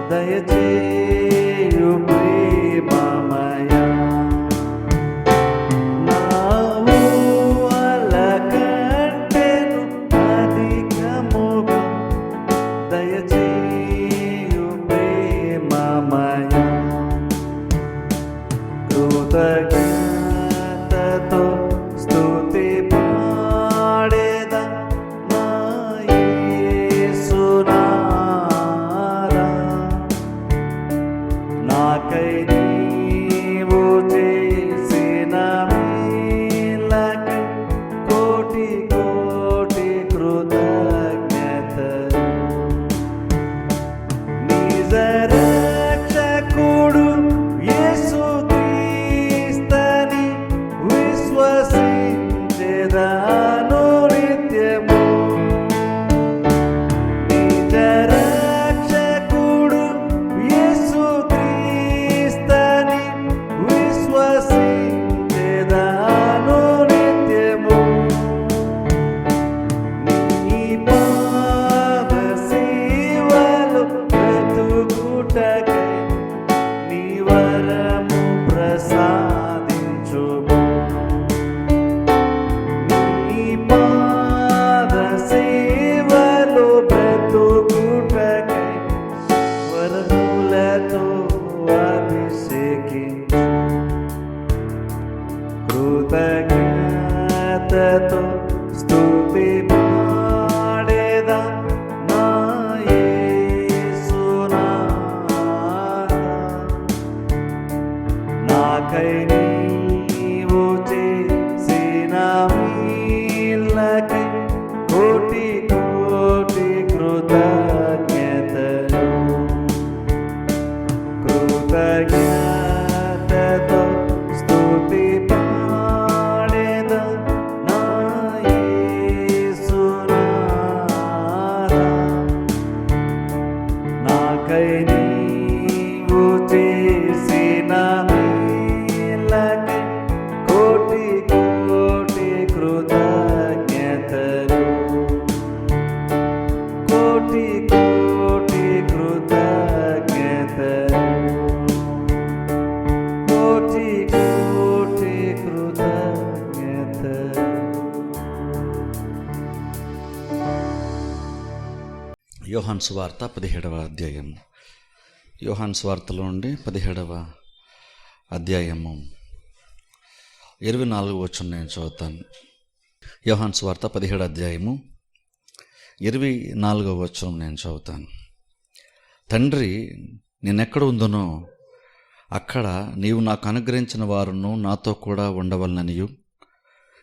దయచేయు ప్రేమమయ నా ఊహల కంటెను అధికముగా దయచేయు ప్రేమమయ కృతజ్ఞతతో స్తుతి పాడేదా నా యేసునాథా నాకై నీవు చేసిన మేలకై కోటి కోటి కృతజ్ఞతలు నిజ రక్షకుడు యేసుక్రీస్తుని విశ్వసించెదను నిత్యము నిజ రక్షకుడు యేసుక్రీస్తుని విశ్వసించెదను నిత్యము నీ పాద సేవలో బ్రతుకుటకై నీ వరము ప్రసాదించుము నీ పాద సేవలో బ్రతుకుటకై వరములతో అభిషేకించు కృతజ్ఞతతో స్తుతి పాడేదా నా యేసునాథా నాకై నీవు చేసిన మేలకై కోటి కోటి కృతజ్ఞతలు కృతజ్ఞతతో స్తుతి పాడేదా నా యేసునాథా నాకై నీవు చేసిన మేలకై కోటి కోటి కృతజ్ఞతలు కోటి కోటి కృతజ్ఞతలు కోటి కోటి కృతజ్ఞతలు. యోహాను సువార్త 17వ అధ్యాయం. యోహాను సువార్తలో నుండి 17వ అధ్యాయము 24వ వచనం నేను చదువుతాను. యోహాను సువార్త 17వ అధ్యాయము 24వ వచనం నేను చదువుతాను. తండ్రి నేనెక్కడ ఉందునో అక్కడ నీవు నాకు అనుగ్రహించిన వారును నాతో కూడా ఉండవలననియు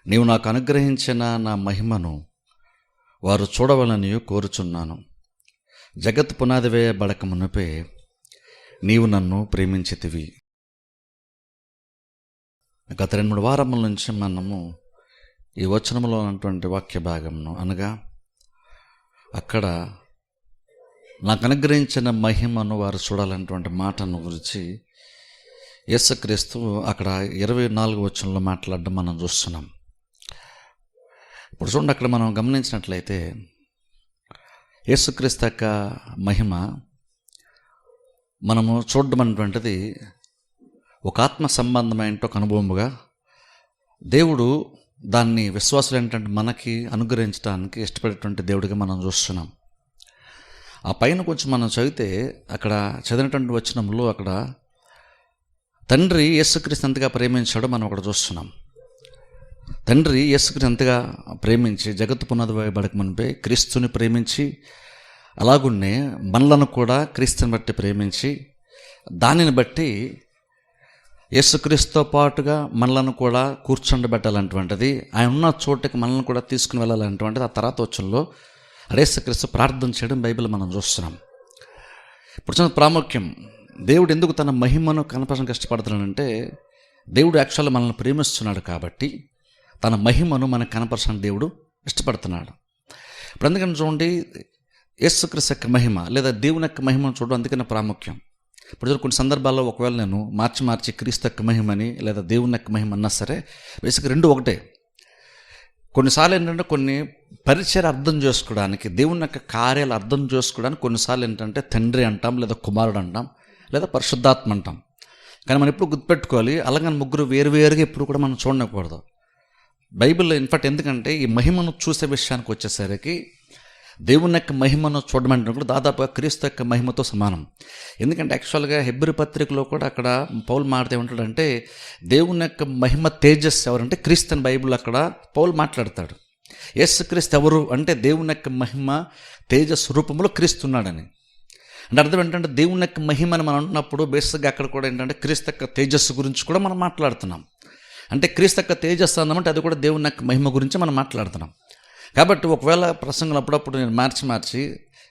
నీవు నాకు అనుగ్రహించిన నా మహిమను వారు చూడవలనియు కోరుచున్నాను. జగత్ పునాది వేయబడక మునుపే నీవు నన్ను ప్రేమించితివి. గత 2-3 వారముల నుంచి మనము ఈ వచనంలో ఉన్నటువంటి వాక్య భాగంను అనగా అక్కడ నాకు అనుగ్రహించిన మహిమను వారు చూడాలన్నటువంటి మాటను గురించి యేసుక్రీస్తు అక్కడ 24వ వచనంలో మాట్లాడడం మనం చూస్తున్నాం. ఇప్పుడు చూడండి, అక్కడ మనం గమనించినట్లయితే యేసుక్రీస్తు యొక్క మహిమ మనము చూడడం అనేటువంటిది ఒక ఆత్మ సంబంధమైన ఒక అనుభవముగా దేవుడు దాన్ని విశ్వాసులు ఏంటంటే మనకి అనుగ్రహించడానికి ఇష్టపడేటువంటి దేవుడిగా మనం చూస్తున్నాం. ఆ పైన కొంచెం మనం చదివితే అక్కడ చదివినటువంటి వచనంలో అక్కడ తండ్రి యేసుక్రీస్తు ఎంతగా ప్రేమించాడో మనం అక్కడ చూస్తున్నాం. తండ్రి యేసుక్రీస్తు ఎంతగా ప్రేమించి జగత్తు పునాది వేయబడక మునిపే క్రీస్తుని ప్రేమించి అలాగున్నే మనలను కూడా క్రీస్తుని బట్టి ప్రేమించి దానిని బట్టి యేసుక్రీస్తుతో పాటుగా మనలను కూడా కూర్చోండబెట్టాలన్నటువంటిది, ఆయన ఉన్న చోటుకి మనల్ని కూడా తీసుకుని వెళ్ళాలన్నటువంటిది ఆ తర్వాత వచ్చంలో యేసుక్రీస్తు ప్రార్థన చేయడం బైబిల్ మనం చూస్తున్నాం. ఇప్పుడు చిన్న ప్రాముఖ్యం, దేవుడు ఎందుకు తన మహిమను కనపరచడానికి కష్టపడుతున్నాడంటే దేవుడు యాక్చువల్గా మనల్ని ప్రేమిస్తున్నాడు కాబట్టి తన మహిమను మనకు కనపరచడానికి దేవుడు ఇష్టపడుతున్నాడు. ఇప్పుడు అందుకని చూడండి, యేసుక్రీస్తు యొక్క మహిమ లేదా దేవుని యొక్క మహిమను చూడడం అందుకనే ప్రాముఖ్యం. ఇప్పుడు కొన్ని సందర్భాల్లో ఒకవేళ నేను మార్చి క్రీస్తు యొక్క మహిమని లేదా దేవుని యొక్క మహిమ అన్నా సరే బేసిక్గా రెండు ఒకటే. కొన్నిసార్లు ఏంటంటే కొన్ని పరిచయం అర్థం చేసుకోవడానికి, దేవుని యొక్క కార్యాలు అర్థం చేసుకోవడానికి కొన్నిసార్లు ఏంటంటే తండ్రి అంటాం, లేదా కుమారుడు అంటాం, లేదా పరిశుద్ధాత్మ అంటాం. కానీ మనం ఎప్పుడు గుర్తుపెట్టుకోవాలి, అలాగని ముగ్గురు వేరువేరుగా ఎప్పుడు కూడా మనం చూడకూడదు. బైబిల్లో ఇన్ఫాక్ట్ ఎందుకంటే ఈ మహిమను చూసే విషయానికి వచ్చేసరికి దేవుని యొక్క మహిమను చూడమంటే కూడా దాదాపుగా క్రీస్తు యొక్క మహిమతో సమానం. ఎందుకంటే యాక్చువల్గా హెబ్రీ పత్రికలో కూడా అక్కడ పౌలు మాట్లాడితే ఏమంటాడంటే దేవుని యొక్క మహిమ తేజస్సు ఎవరంటే క్రీస్తు అని బైబిల్ అక్కడ పౌలు మాట్లాడతాడు. యేసుక్రీస్తు ఎవరు అంటే దేవుని యొక్క మహిమ తేజస్సు రూపంలో క్రీస్తున్నాడని. అంటే అర్థం ఏంటంటే దేవుని యొక్క మహిమని మనం అంటున్నప్పుడు బేసిక్గా అక్కడ కూడా ఏంటంటే క్రీస్తు యొక్క తేజస్సు గురించి కూడా మనం మాట్లాడుతున్నాం. అంటే క్రీస్తు యొక్క తేజస్సు అన్నామంటే అది కూడా దేవుని యొక్క మహిమ గురించి మనం మాట్లాడుతున్నాం. కాబట్టి ఒకవేళ ప్రసంగం అప్పుడప్పుడు నేను మార్చి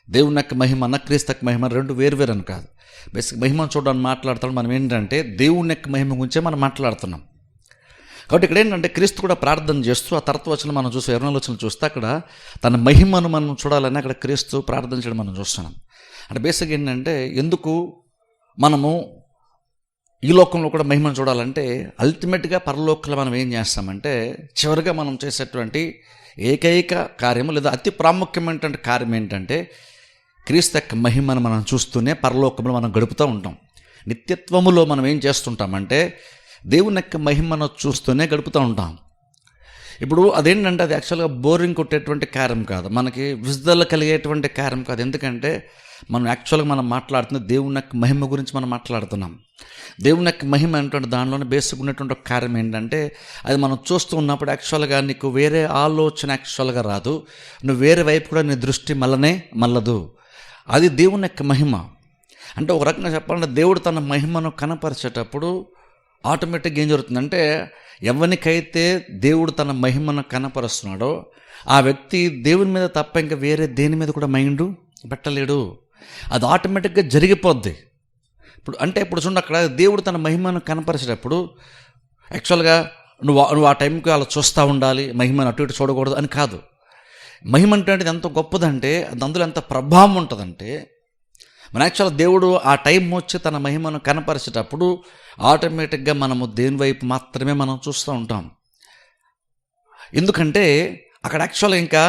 దేవుని యొక్క మహిమ అన్న క్రీస్తు యొక్క మహిమ రెండు వేరువేరు అని కాదు. బేసిక్ మహిమను చూడడానికి మాట్లాడుతాం. మనం ఏంటంటే దేవుని యొక్క మహిమ గురించే మనం మాట్లాడుతున్నాం. కాబట్టి ఇక్కడ ఏంటంటే క్రీస్తు కూడా ప్రార్థన చేస్తూ ఆ తర్వాత వచ్చిన మనం చూస్తే 24 వచనం చూస్తే అక్కడ తన మహిమను మనం చూడాలని అక్కడ క్రీస్తు ప్రార్థన చేయడం మనం చూస్తున్నాం. అంటే బేసిక్ ఏంటంటే ఎందుకు మనము ఈ లోకంలో కూడా మహిమను చూడాలంటే అల్టిమేట్గా పరలోకంలో మనం ఏం చేస్తామంటే చివరిగా మనం చేసేటువంటి ఏకైక కార్యము లేదా అతి ప్రాముఖ్యమైనటువంటి కార్యం ఏంటంటే క్రీస్తు యొక్క మహిమను మనం చూస్తూనే పరలోకంలో మనం గడుపుతూ ఉంటాం. నిత్యత్వములో మనం ఏం చేస్తుంటామంటే దేవుని యొక్క మహిమను చూస్తూనే గడుపుతూ ఉంటాం. ఇప్పుడు అదేంటంటే అది యాక్చువల్గా బోరింగ్ కొట్టేటువంటి కార్యం కాదు, మనకి విడుదల కలిగేటువంటి కార్యం కాదు. ఎందుకంటే మనం యాక్చువల్గా మనం మాట్లాడుతున్న దేవుని యొక్క మహిమ గురించి మనం మాట్లాడుతున్నాం. దేవుని యొక్క మహిమ అనేటువంటి దానిలోనే బేసిక్ ఉన్నటువంటి ఒక కార్యం ఏంటంటే అది మనం చూస్తూ ఉన్నప్పుడు యాక్చువల్గా నీకు వేరే ఆలోచన యాక్చువల్గా రాదు, నువ్వు వేరే వైపు కూడా నీ దృష్టి మళ్ళదు. అది దేవుని యొక్క మహిమ. అంటే ఒక రకంగా చెప్పాలంటే దేవుడు తన మహిమను కనపరిచేటప్పుడు ఆటోమేటిక్గా ఏం జరుగుతుందంటే ఎవరికైతే దేవుడు తన మహిమను కనపరుస్తున్నాడో ఆ వ్యక్తి దేవుని మీద తప్ప ఇంకా వేరే దేని మీద కూడా మైండ్ పెట్టలేడు. అది ఆటోమేటిక్గా జరిగిపోద్ది. ఇప్పుడు చూడండి, అక్కడ దేవుడు తన మహిమను కనపరిచేటప్పుడు యాక్చువల్గా నువ్వు ఆ టైంకి అలా చూస్తూ ఉండాలి, మహిమను అటు ఇటు చూడకూడదు అని కాదు. మహిమ అంటే ఎంత గొప్పదంటే అందులో ఎంత ప్రభావం ఉంటుందంటే మన యాక్చువల్గా దేవుడు ఆ టైం వచ్చి తన మహిమను కనపరిచేటప్పుడు ఆటోమేటిక్గా మనము దేని వైపు మాత్రమే మనం చూస్తూ ఉంటాం. ఎందుకంటే అక్కడ యాక్చువల్గా ఇంకా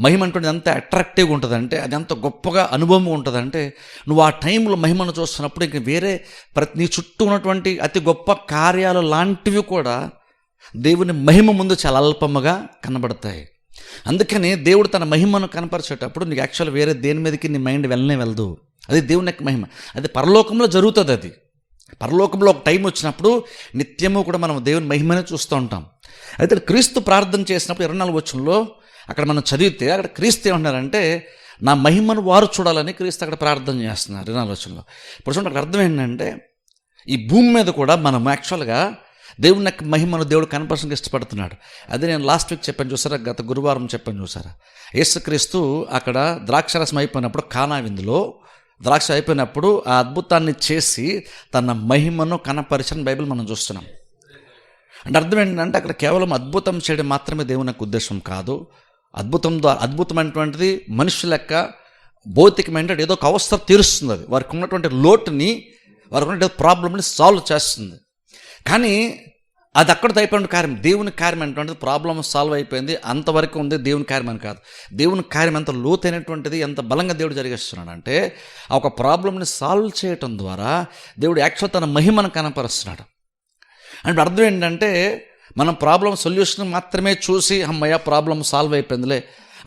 మహిమ అంటుంది ఎంత అట్రాక్టివ్గా ఉంటుందంటే అది ఎంత గొప్పగా అనుభవం ఉంటుందంటే నువ్వు ఆ టైంలో మహిమను చూస్తున్నప్పుడు ఇంక వేరే నీ చుట్టూ ఉన్నటువంటి అతి గొప్ప కార్యాలు లాంటివి కూడా దేవుని మహిమ ముందు చాలా అల్పముగా కనబడతాయి. అందుకని దేవుడు తన మహిమను కనపరిచేటప్పుడు నీకు యాక్చువల్ వేరే దేని మీదకి నీ మైండ్ వెళ్ళదు. అది దేవుని యొక్క మహిమ. అది పరలోకంలో జరుగుతుంది. అది పరలోకంలో ఒక టైం వచ్చినప్పుడు నిత్యము కూడా మనం దేవుని మహిమనే చూస్తూ ఉంటాం. అయితే క్రీస్తు ప్రార్థన చేసినప్పుడు 24 వచనంలో అక్కడ మనం చదివితే అక్కడ క్రీస్తు ఏమన్నారంటే నా మహిమను వారు చూడాలని క్రీస్తు అక్కడ ప్రార్థన చేస్తున్నారు 24 వచనంలో. ఇప్పుడు చూడండి, అక్కడ అర్థం ఏంటంటే ఈ భూమి మీద కూడా మనం యాక్చువల్గా దేవుని యొక్క మహిమను దేవుడు కనపరచడానికి ఇష్టపడుతున్నాడు. అదే నేను లాస్ట్ వీక్ చెప్పాను చూసారా, గత గురువారం చెప్పాను చూసారా, యేసుక్రీస్తు అక్కడ ద్రాక్షరసం అయిపోయినప్పుడు కానా విందులో ద్రాక్ష అయిపోయినప్పుడు ఆ అద్భుతాన్ని చేసి తన మహిమను కనపరిచిన బైబిల్ మనం చూస్తున్నాం. అంటే అర్థం ఏంటంటే అక్కడ కేవలం అద్భుతం చేయడం మాత్రమే దేవుని యొక్క ఉద్దేశం కాదు. అద్భుతమైనటువంటిది మనుషుల యొక్క భౌతికమైన ఏదో ఒక అవస్థ తీరుస్తుంది. అది వారికి ఉన్నటువంటి లోటుని, వారికి ఉన్నటువంటి ప్రాబ్లమ్ని సాల్వ్ చేస్తుంది. కానీ అది అక్కడితో అయిపోయిన కార్యం. దేవుని కార్యం అనేటువంటిది ప్రాబ్లం సాల్వ్ అయిపోయింది అంతవరకు ఉంది, దేవుని కార్యం అని కాదు. దేవుని కార్యం ఎంత లోతైనటువంటిది, ఎంత బలంగా దేవుడు జరిగిస్తున్నాడు అంటే ఆ ఒక ప్రాబ్లమ్ని సాల్వ్ చేయటం ద్వారా దేవుడు యాక్చువల్ తన మహిమను కనపరుస్తున్నాడు. అంటే అర్థం ఏంటంటే మనం ప్రాబ్లం సొల్యూషన్ మాత్రమే చూసి అమ్మయ్య ప్రాబ్లం సాల్వ్ అయిపోయిందిలే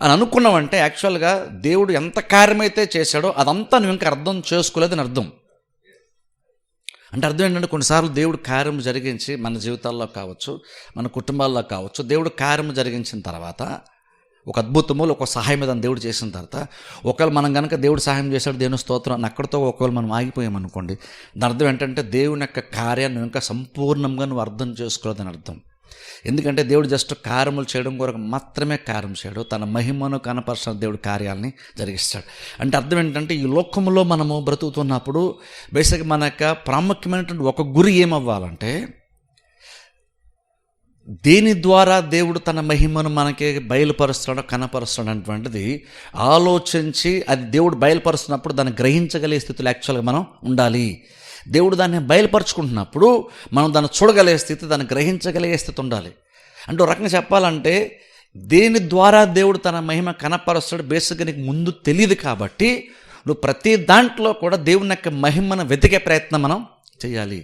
అని అనుకున్నామంటే యాక్చువల్గా దేవుడు ఎంత కార్యమైతే చేశాడో అదంతా నువ్వు ఇంకా అర్థం చేసుకోలేదని అర్థం. అంటే అర్థం ఏంటంటే కొన్నిసార్లు దేవుడు కార్యం జరిగించి మన జీవితాల్లో కావచ్చు, మన కుటుంబాల్లో కావచ్చు, దేవుడు కార్యం జరిగించిన తర్వాత ఒక అద్భుతము ఒక సహాయం ఏదైనా దేవుడు చేసిన తర్వాత ఒకవేళ మనం కనుక దేవుడు సహాయం చేశాడు దేవుని స్తోత్రం అని అక్కడితో ఒకవేళ మనం ఆగిపోయామనుకోండి, దాని అర్థం ఏంటంటే దేవుని యొక్క కార్యాన్ని ఇంకా సంపూర్ణంగా నువ్వు అర్థం చేసుకోలేదని అర్థం. ఎందుకంటే దేవుడు జస్ట్ కార్యములు చేయడం కొరకు మాత్రమే కార్యం చేయడు, తన మహిమను కనపరిచిన దేవుడు కార్యాలని జరిగిస్తాడు. అంటే అర్థం ఏంటంటే ఈ లోకంలో మనము బ్రతుకుతున్నప్పుడు బేసిక్గా మన యొక్క ప్రాముఖ్యమైనటువంటి ఒక గురి ఏమవ్వాలంటే దేని ద్వారా దేవుడు తన మహిమను మనకి బయలుపరుస్తాడో కనపరుస్తాడు అటువంటిది ఆలోచించి అది దేవుడు బయలుపరుస్తున్నప్పుడు దాన్ని గ్రహించగలిగే స్థితిలో యాక్చువల్గా మనం ఉండాలి. దేవుడు దాన్ని బయలుపరుచుకుంటున్నప్పుడు మనం దాన్ని చూడగలిగే స్థితి, దాన్ని గ్రహించగలిగే స్థితి ఉండాలి. అంటే ఒక రకంగా చెప్పాలంటే దేని ద్వారా దేవుడు తన మహిమ కనపరుస్తాడు బేసిక్గా నీకు ముందు తెలియదు కాబట్టి నువ్వు ప్రతి దాంట్లో కూడా దేవుని యొక్క మహిమను వెతికే ప్రయత్నం మనం చేయాలి.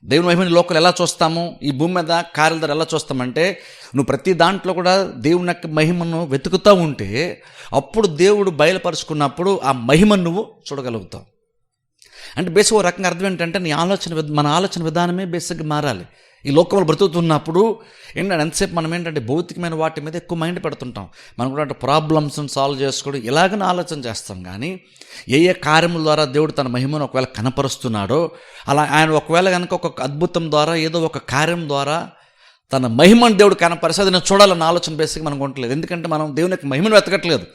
దేవుని మహిమని లోకల్ ఎలా చూస్తాము, ఈ భూమి మీద కార్యాల ద్వారా ఎలా చూస్తామంటే నువ్వు ప్రతి దాంట్లో కూడా దేవుని యొక్క మహిమను వెతుకుతూ ఉంటే అప్పుడు దేవుడు బయలుపరుచుకున్నప్పుడు ఆ మహిమను నువ్వు చూడగలుగుతావు. అంటే బేసిక్ ఒక రకంగా అర్థం ఏంటంటే మన ఆలోచన విధానమే బేసిక్గా మారాలి. ఈ లోకంలో బ్రతుకుతున్నప్పుడు ఏంటంటే ఎంతసేపు మనం ఏంటంటే భౌతికమైన వాటి మీద ఎక్కువ మైండ్ పెడుతుంటాం. మనం కూడా అంటే ప్రాబ్లమ్స్ని సాల్వ్ చేసుకోవడం ఇలాగనే ఆలోచన చేస్తాం. కానీ ఏ కార్యముల ద్వారా దేవుడు తన మహిమను ఒకవేళ కనపరుస్తున్నాడో అలా ఆయన ఒకవేళ కనుక ఒక అద్భుతం ద్వారా ఏదో ఒక కార్యం ద్వారా తన మహిమను దేవుడు కనపరిస్తే అది నేను చూడాలన్న ఆలోచన బేసిక్గా మనకు ఉండట్లేదు. ఎందుకంటే మనం దేవుని యొక్క మహిమను వెతకట్లేదు,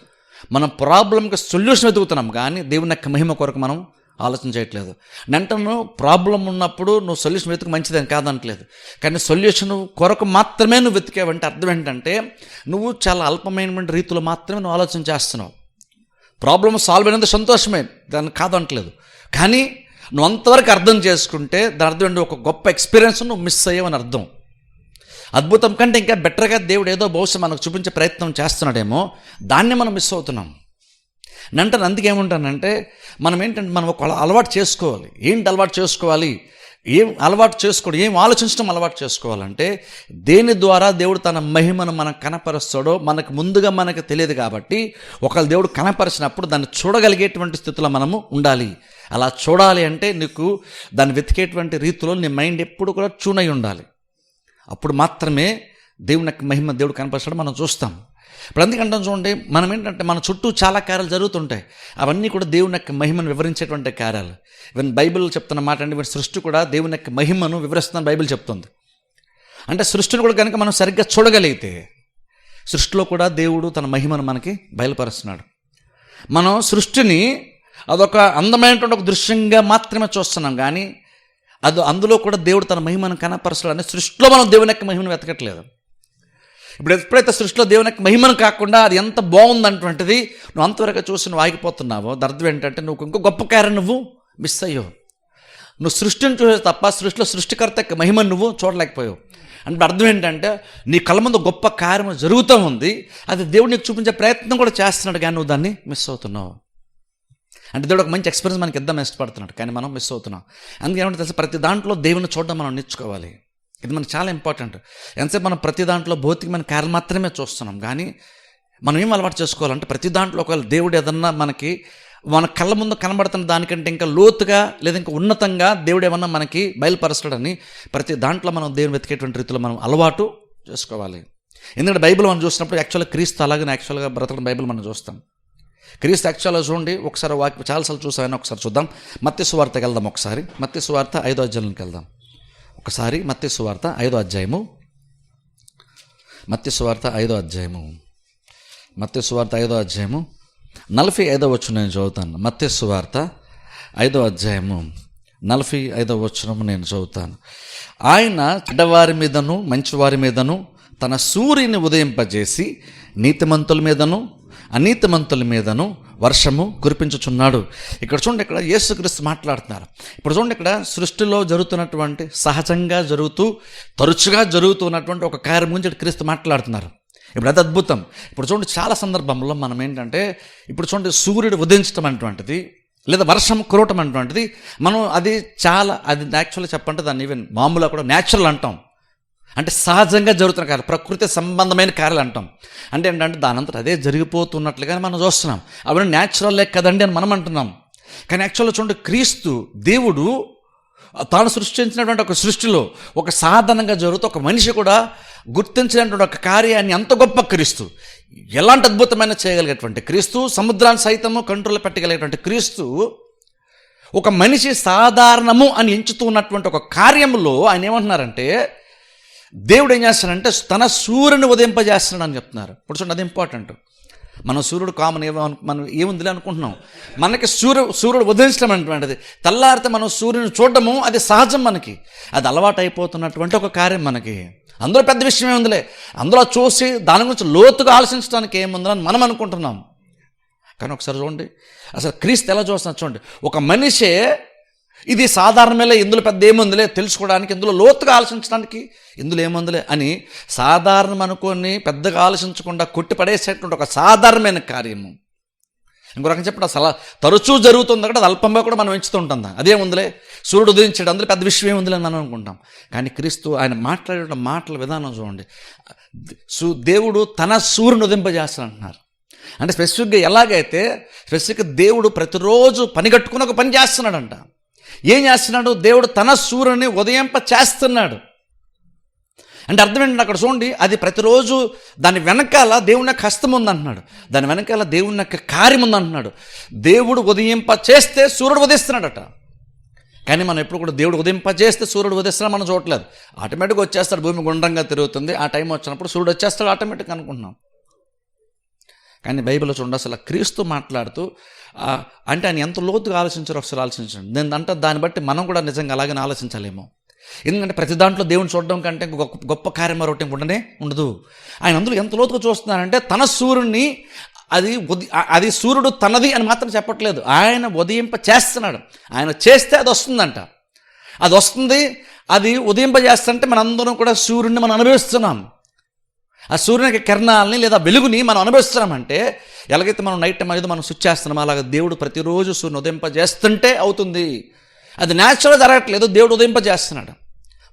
మనం ప్రాబ్లంకి సొల్యూషన్ వెతుకుతున్నాం. కానీ దేవుని యొక్క మహిమ కొరకు మనం ఆలోచన చేయట్లేదు. వెంటనే ప్రాబ్లం ఉన్నప్పుడు నువ్వు సొల్యూషన్ వెతుకు మంచిదని కాదనట్లేదు, కానీ సొల్యూషన్ కొరకు మాత్రమే నువ్వు వెతికేవంటే అర్థం ఏంటంటే నువ్వు చాలా అల్పమైన రీతిలో మాత్రమే నువ్వు ఆలోచన చేస్తున్నావు. ప్రాబ్లమ్ సాల్వ్ అయినంత సంతోషమే, దాన్ని కాదనట్లేదు. కానీ నువ్వు అంతవరకు అర్థం చేసుకుంటే దాని అర్థం ఏంటి, ఒక గొప్ప ఎక్స్పీరియన్స్ నువ్వు మిస్ అయ్యావని అర్థం. అద్భుతం కంటే ఇంకా బెటర్గా దేవుడు ఏదో బహుశా మనకు చూపించే ప్రయత్నం చేస్తున్నాడేమో, దాన్ని మనం మిస్ అవుతున్నాం. అంటే అందుకేముంటానంటే మనం ఏంటంటే మనం ఒక అలవాటు చేసుకోవాలి. ఏంటి అలవాటు చేసుకోవాలి, ఏం అలవాటు చేసుకోవడం, ఏం ఆలోచించడం అలవాటు చేసుకోవాలంటే దేని ద్వారా దేవుడు తన మహిమను మనకు కనపరుస్తాడో మనకు ముందుగా మనకు తెలియదు కాబట్టి ఒకవేళ దేవుడు కనపరిచినప్పుడు దాన్ని చూడగలిగేటువంటి స్థితిలో మనము ఉండాలి. అలా చూడాలి అంటే నీకు దాన్ని వెతికేటువంటి రీతిలో నీ మైండ్ ఎప్పుడు కూడా ట్యూన్ అయి ఉండాలి. అప్పుడు మాత్రమే దేవుని యొక్క మహిమ దేవుడు కనపరిస్తాడో మనం చూస్తాం. ఇప్పుడు అందుకంటాం చూడండి, మనం ఏంటంటే మన చుట్టూ చాలా కార్యాలు జరుగుతుంటాయి, అవన్నీ కూడా దేవుని యొక్క మహిమను వివరించేటువంటి కార్యాలు. ఈవెన్ బైబిల్ చెప్తున్న మాట అంటే సృష్టి కూడా దేవుని యొక్క మహిమను వివరిస్తుందని బైబిల్ చెప్తుంది. అంటే సృష్టిని కూడా కనుక మనం సరిగ్గా చూడగలిగితే సృష్టిలో కూడా దేవుడు తన మహిమను మనకి బయలుపరుస్తున్నాడు. మనం సృష్టిని అదొక అందమైనటువంటి ఒక దృశ్యంగా మాత్రమే చూస్తున్నాం, కానీ అందులో కూడా దేవుడు తన మహిమను కనపరుస్తాడు. అనే సృష్టిలో మనం దేవుని యొక్క మహిమను వెతకట్లేదు. ఇప్పుడు ఎప్పుడైతే సృష్టిలో దేవుని యొక్క మహిమను కాకుండా అది ఎంత బాగుందన్నటువంటిది నువ్వు అంతవరకు చూసి నువ్వు ఆగిపోతున్నావో అర్థం ఏంటంటే నువ్వు ఇంకో గొప్ప కార్యం నువ్వు మిస్ అయ్యావు. నువ్వు సృష్టిని చూసే తప్ప సృష్టిలో సృష్టికర్త యొక్క మహిమను నువ్వు చూడలేకపోయావు. అంటే అర్థం ఏంటంటే నీ కళ్ళ ముందు గొప్ప కార్యం జరుగుతూ ఉంది, అది దేవుడు నీకు చూపించే ప్రయత్నం కూడా చేస్తున్నాడు, కానీ నువ్వు దాన్ని మిస్ అవుతున్నావు. అంటే దేవుడు ఒక మంచి ఎక్స్పీరియన్స్ మనకి ఇద్దాం ఇష్టపడుతున్నాడు, కానీ మనం మిస్ అవుతున్నాం. అందుకే ఏమంటే తెలుసు, ప్రతి దాంట్లో దేవుని చూడడం మనం నేర్చుకోవాలి. ఇది మనకు చాలా ఇంపార్టెంట్. ఎంతసేపు మనం ప్రతి దాంట్లో భౌతికమైన కార్యాలు మాత్రమే చూస్తున్నాం, కానీ మనం ఏం అలవాటు చేసుకోవాలంటే ప్రతి దాంట్లో ఒకవేళ దేవుడు ఏదన్నా మనకి మన కళ్ళ ముందు కనబడుతున్న దానికంటే ఇంకా లోతుగా లేదా ఇంకా ఉన్నతంగా దేవుడు ఏమన్నా మనకి బయలుపరచడని ప్రతి దాంట్లో మనం దేవుని వెతికేటువంటి రీతిలో మనం అలవాటు చేసుకోవాలి. ఎందుకంటే బైబిల్ మనం చూసినప్పుడు యాక్చువల్గా క్రీస్తు అలాగే యాక్చువల్గా బ్రతకడం బైబిల్ మనం చూస్తాం. క్రీస్తు యాక్చువల్గా చూడండి, ఒకసారి చాలాసార్లు చూసామని ఒకసారి చూద్దాం. మత్తయి సువార్తకి వెళ్దాం. ఒకసారి మత్తయి సువార్త 5వ అధ్యాయంలోకి వెళ్దాం. ఒకసారి మత్తయి సువార్త 5వ అధ్యాయము, మత్తయి సువార్త 5వ అధ్యాయము, మత్తయి సువార్త 5వ అధ్యాయము 45వ వచనం నేను చదువుతాను. మత్తయి సువార్త 5వ అధ్యాయము 45వ వచనం నేను చదువుతాను. ఆయన చెడ్డవారి మీదను మంచివారి మీదను తన సూర్యుని ఉదయింపజేసి నీతిమంతుల మీదను అనీతిమంతుల మీదను వర్షము కురిపించుచున్నాడు. ఇక్కడ చూడండి, ఇక్కడ యేసుక్రీస్తు మాట్లాడుతున్నారు. ఇప్పుడు చూడండి, ఇక్కడ సృష్టిలో జరుగుతున్నటువంటి సహజంగా తరచుగా జరుగుతున్నటువంటి ఒక కార్యం గురించి క్రీస్తు మాట్లాడుతున్నారు. ఇప్పుడు అది అద్భుతం. ఇప్పుడు చూడండి, చాలా సందర్భంలో మనం ఏంటంటే ఇప్పుడు చూడండి, సూర్యుడు ఉదయించడం అటువంటిది లేదా వర్షం కురవటం అటువంటిది మనం అది యాక్చువల్గా చెప్పంటే దాన్ని ఈవెన్ మామూలుగా కూడా న్యాచురల్ అంటాం. అంటే సహజంగా జరుగుతున్న కార్యాలు, ప్రకృతి సంబంధమైన కార్యాలు అంటాం. అంటే ఏంటంటే దానంతట అదే జరిగిపోతున్నట్లుగానే మనం చూస్తున్నాం. అవన్నీ న్యాచురల్లే కదండి అని మనం అంటున్నాం. కానీ యాక్చువల్గా చూడండి, క్రీస్తు దేవుడు తాను సృష్టించినటువంటి ఒక సృష్టిలో ఒక సాధారణంగా జరుగుతూ ఒక మనిషి కూడా గుర్తించినటువంటి ఒక కార్యాన్ని అంత గొప్ప క్రీస్తు, ఎలాంటి అద్భుతమైన చేయగలిగేటువంటి క్రీస్తు, సముద్రాన్ని సైతము కంట్రోల్లో పెట్టగలిగేటువంటి క్రీస్తు ఒక మనిషి సాధారణము అని ఎంచుతూ ఉన్నటువంటి ఒక కార్యంలో ఆయన ఏమంటున్నారంటే దేవుడు ఏం చేస్తాడంటే తన సూర్యుని ఉదయింపజేస్తున్నాడు అని చెప్తున్నారు. ఇప్పుడు చూడండి, అది ఇంపార్టెంట్. మనం సూర్యుడు కామన్ మనం ఏముందిలే అనుకుంటున్నాం. మనకి సూర్యుడు ఉదయించడం అనేటువంటిది, తెల్లారితే మనం సూర్యుని చూడడము అది సహజం, మనకి అది అలవాటు అయిపోతున్నటువంటి ఒక కార్యం. మనకి అందులో పెద్ద విషయం ఏముందిలే, అందులో చూసి దాని గురించి లోతుగా ఆలోచించడానికి ఏముందని మనం అనుకుంటున్నాం. కానీ ఒకసారి చూడండి, అసలు క్రీస్తు ఎలా చూస్తున్నారు చూడండి. ఒక మనిషే ఇది సాధారణమేలే, ఇందులో పెద్ద ఏముందిలే తెలుసుకోవడానికి, ఇందులో లోతుగా ఆలోచించడానికి ఇందులో ఏముందిలే అని సాధారణం అనుకొని పెద్దగా ఆలోచించకుండా కొట్టిపడేసేటువంటి ఒక సాధారణమైన కార్యము. ఇంకో రకం చెప్పండి, అసలు తరచూ జరుగుతుంది అక్కడ, అది అల్పంగా కూడా మనం ఎంచుతూ ఉంటాం. అదేముందిలే, సూర్యుడు ఉదయించాడు, అందులో పెద్ద విషయం ఏముందిలే అని మనం అనుకుంటాం. కానీ క్రీస్తు ఆయన మాట్లాడే మాటల విధానం చూడండి. దేవుడు తన సూర్యుని ఉదయింపజేస్తానంటున్నారు. అంటే స్పెసిఫిక్గా ఎలాగైతే స్పెసిఫిక్గా దేవుడు ప్రతిరోజు పని కట్టుకుని ఒక పని చేస్తున్నాడంట. ఏం చేస్తున్నాడు? దేవుడు తన సూర్యుని ఉదయింప చేస్తున్నాడు. అంటే అర్థం ఏంటంటే అక్కడ చూడండి, అది ప్రతిరోజు దాని వెనకాల దేవుని యొక్క హస్తం ఉందంటున్నాడు, దాని వెనకాల దేవుని యొక్క కార్యం ఉందంటున్నాడు. దేవుడు ఉదయింప చేస్తే సూర్యుడు ఉదయిస్తున్నాడట. కానీ మనం ఎప్పుడు కూడా దేవుడు ఉదయింప చేస్తే సూర్యుడు ఉదయిస్తున్నా మనం చూడలేదు. ఆటోమేటిక్గా వచ్చేస్తాడు, భూమి గుండ్రంగా తిరుగుతుంది, ఆ టైం వచ్చినప్పుడు సూర్యుడు వచ్చేస్తాడు ఆటోమేటిక్గా అనుకుంటున్నాం. కానీ బైబిల్లో చూడండి, అసలు క్రీస్తు మాట్లాడుతూ అంటే ఆయన ఎంత లోతుగా ఆలోచించారో ఒకసారి ఆలోచించండి. నేను అంటే దాన్ని బట్టి మనం కూడా నిజంగా అలాగే ఆలోచించాలేమో. ఎందుకంటే ప్రతి దాంట్లో దేవుని చూడడం కంటే గొప్ప కార్యం మరొకటి ఉండదు. ఆయన అందులో ఎంత లోతుగా చూస్తున్నారంటే తన సూర్యుడిని అది సూర్యుడు తనది అని మాత్రం చెప్పట్లేదు, ఆయన ఉదయింప చేస్తున్నాడు. ఆయన చేస్తే అది వస్తుందంట, అది వస్తుంది. అది ఉదయింపజేస్తుంటే మనందరం కూడా సూర్యుడిని మనం అనుభవిస్తున్నాం. ఆ సూర్యునికి కిరణాలని లేదా వెలుగుని మనం అనుభవిస్తున్నామంటే, ఎలాగైతే మనం నైట్ టైం అనేది మనం స్విచ్ చేస్తున్నాం, అలాగే దేవుడు ప్రతిరోజు సూర్యుని ఉదయింపజేస్తుంటే అవుతుంది. అది న్యాచురల్గా జరగట్లేదు, దేవుడు ఉదయింపజేస్తున్నాడు.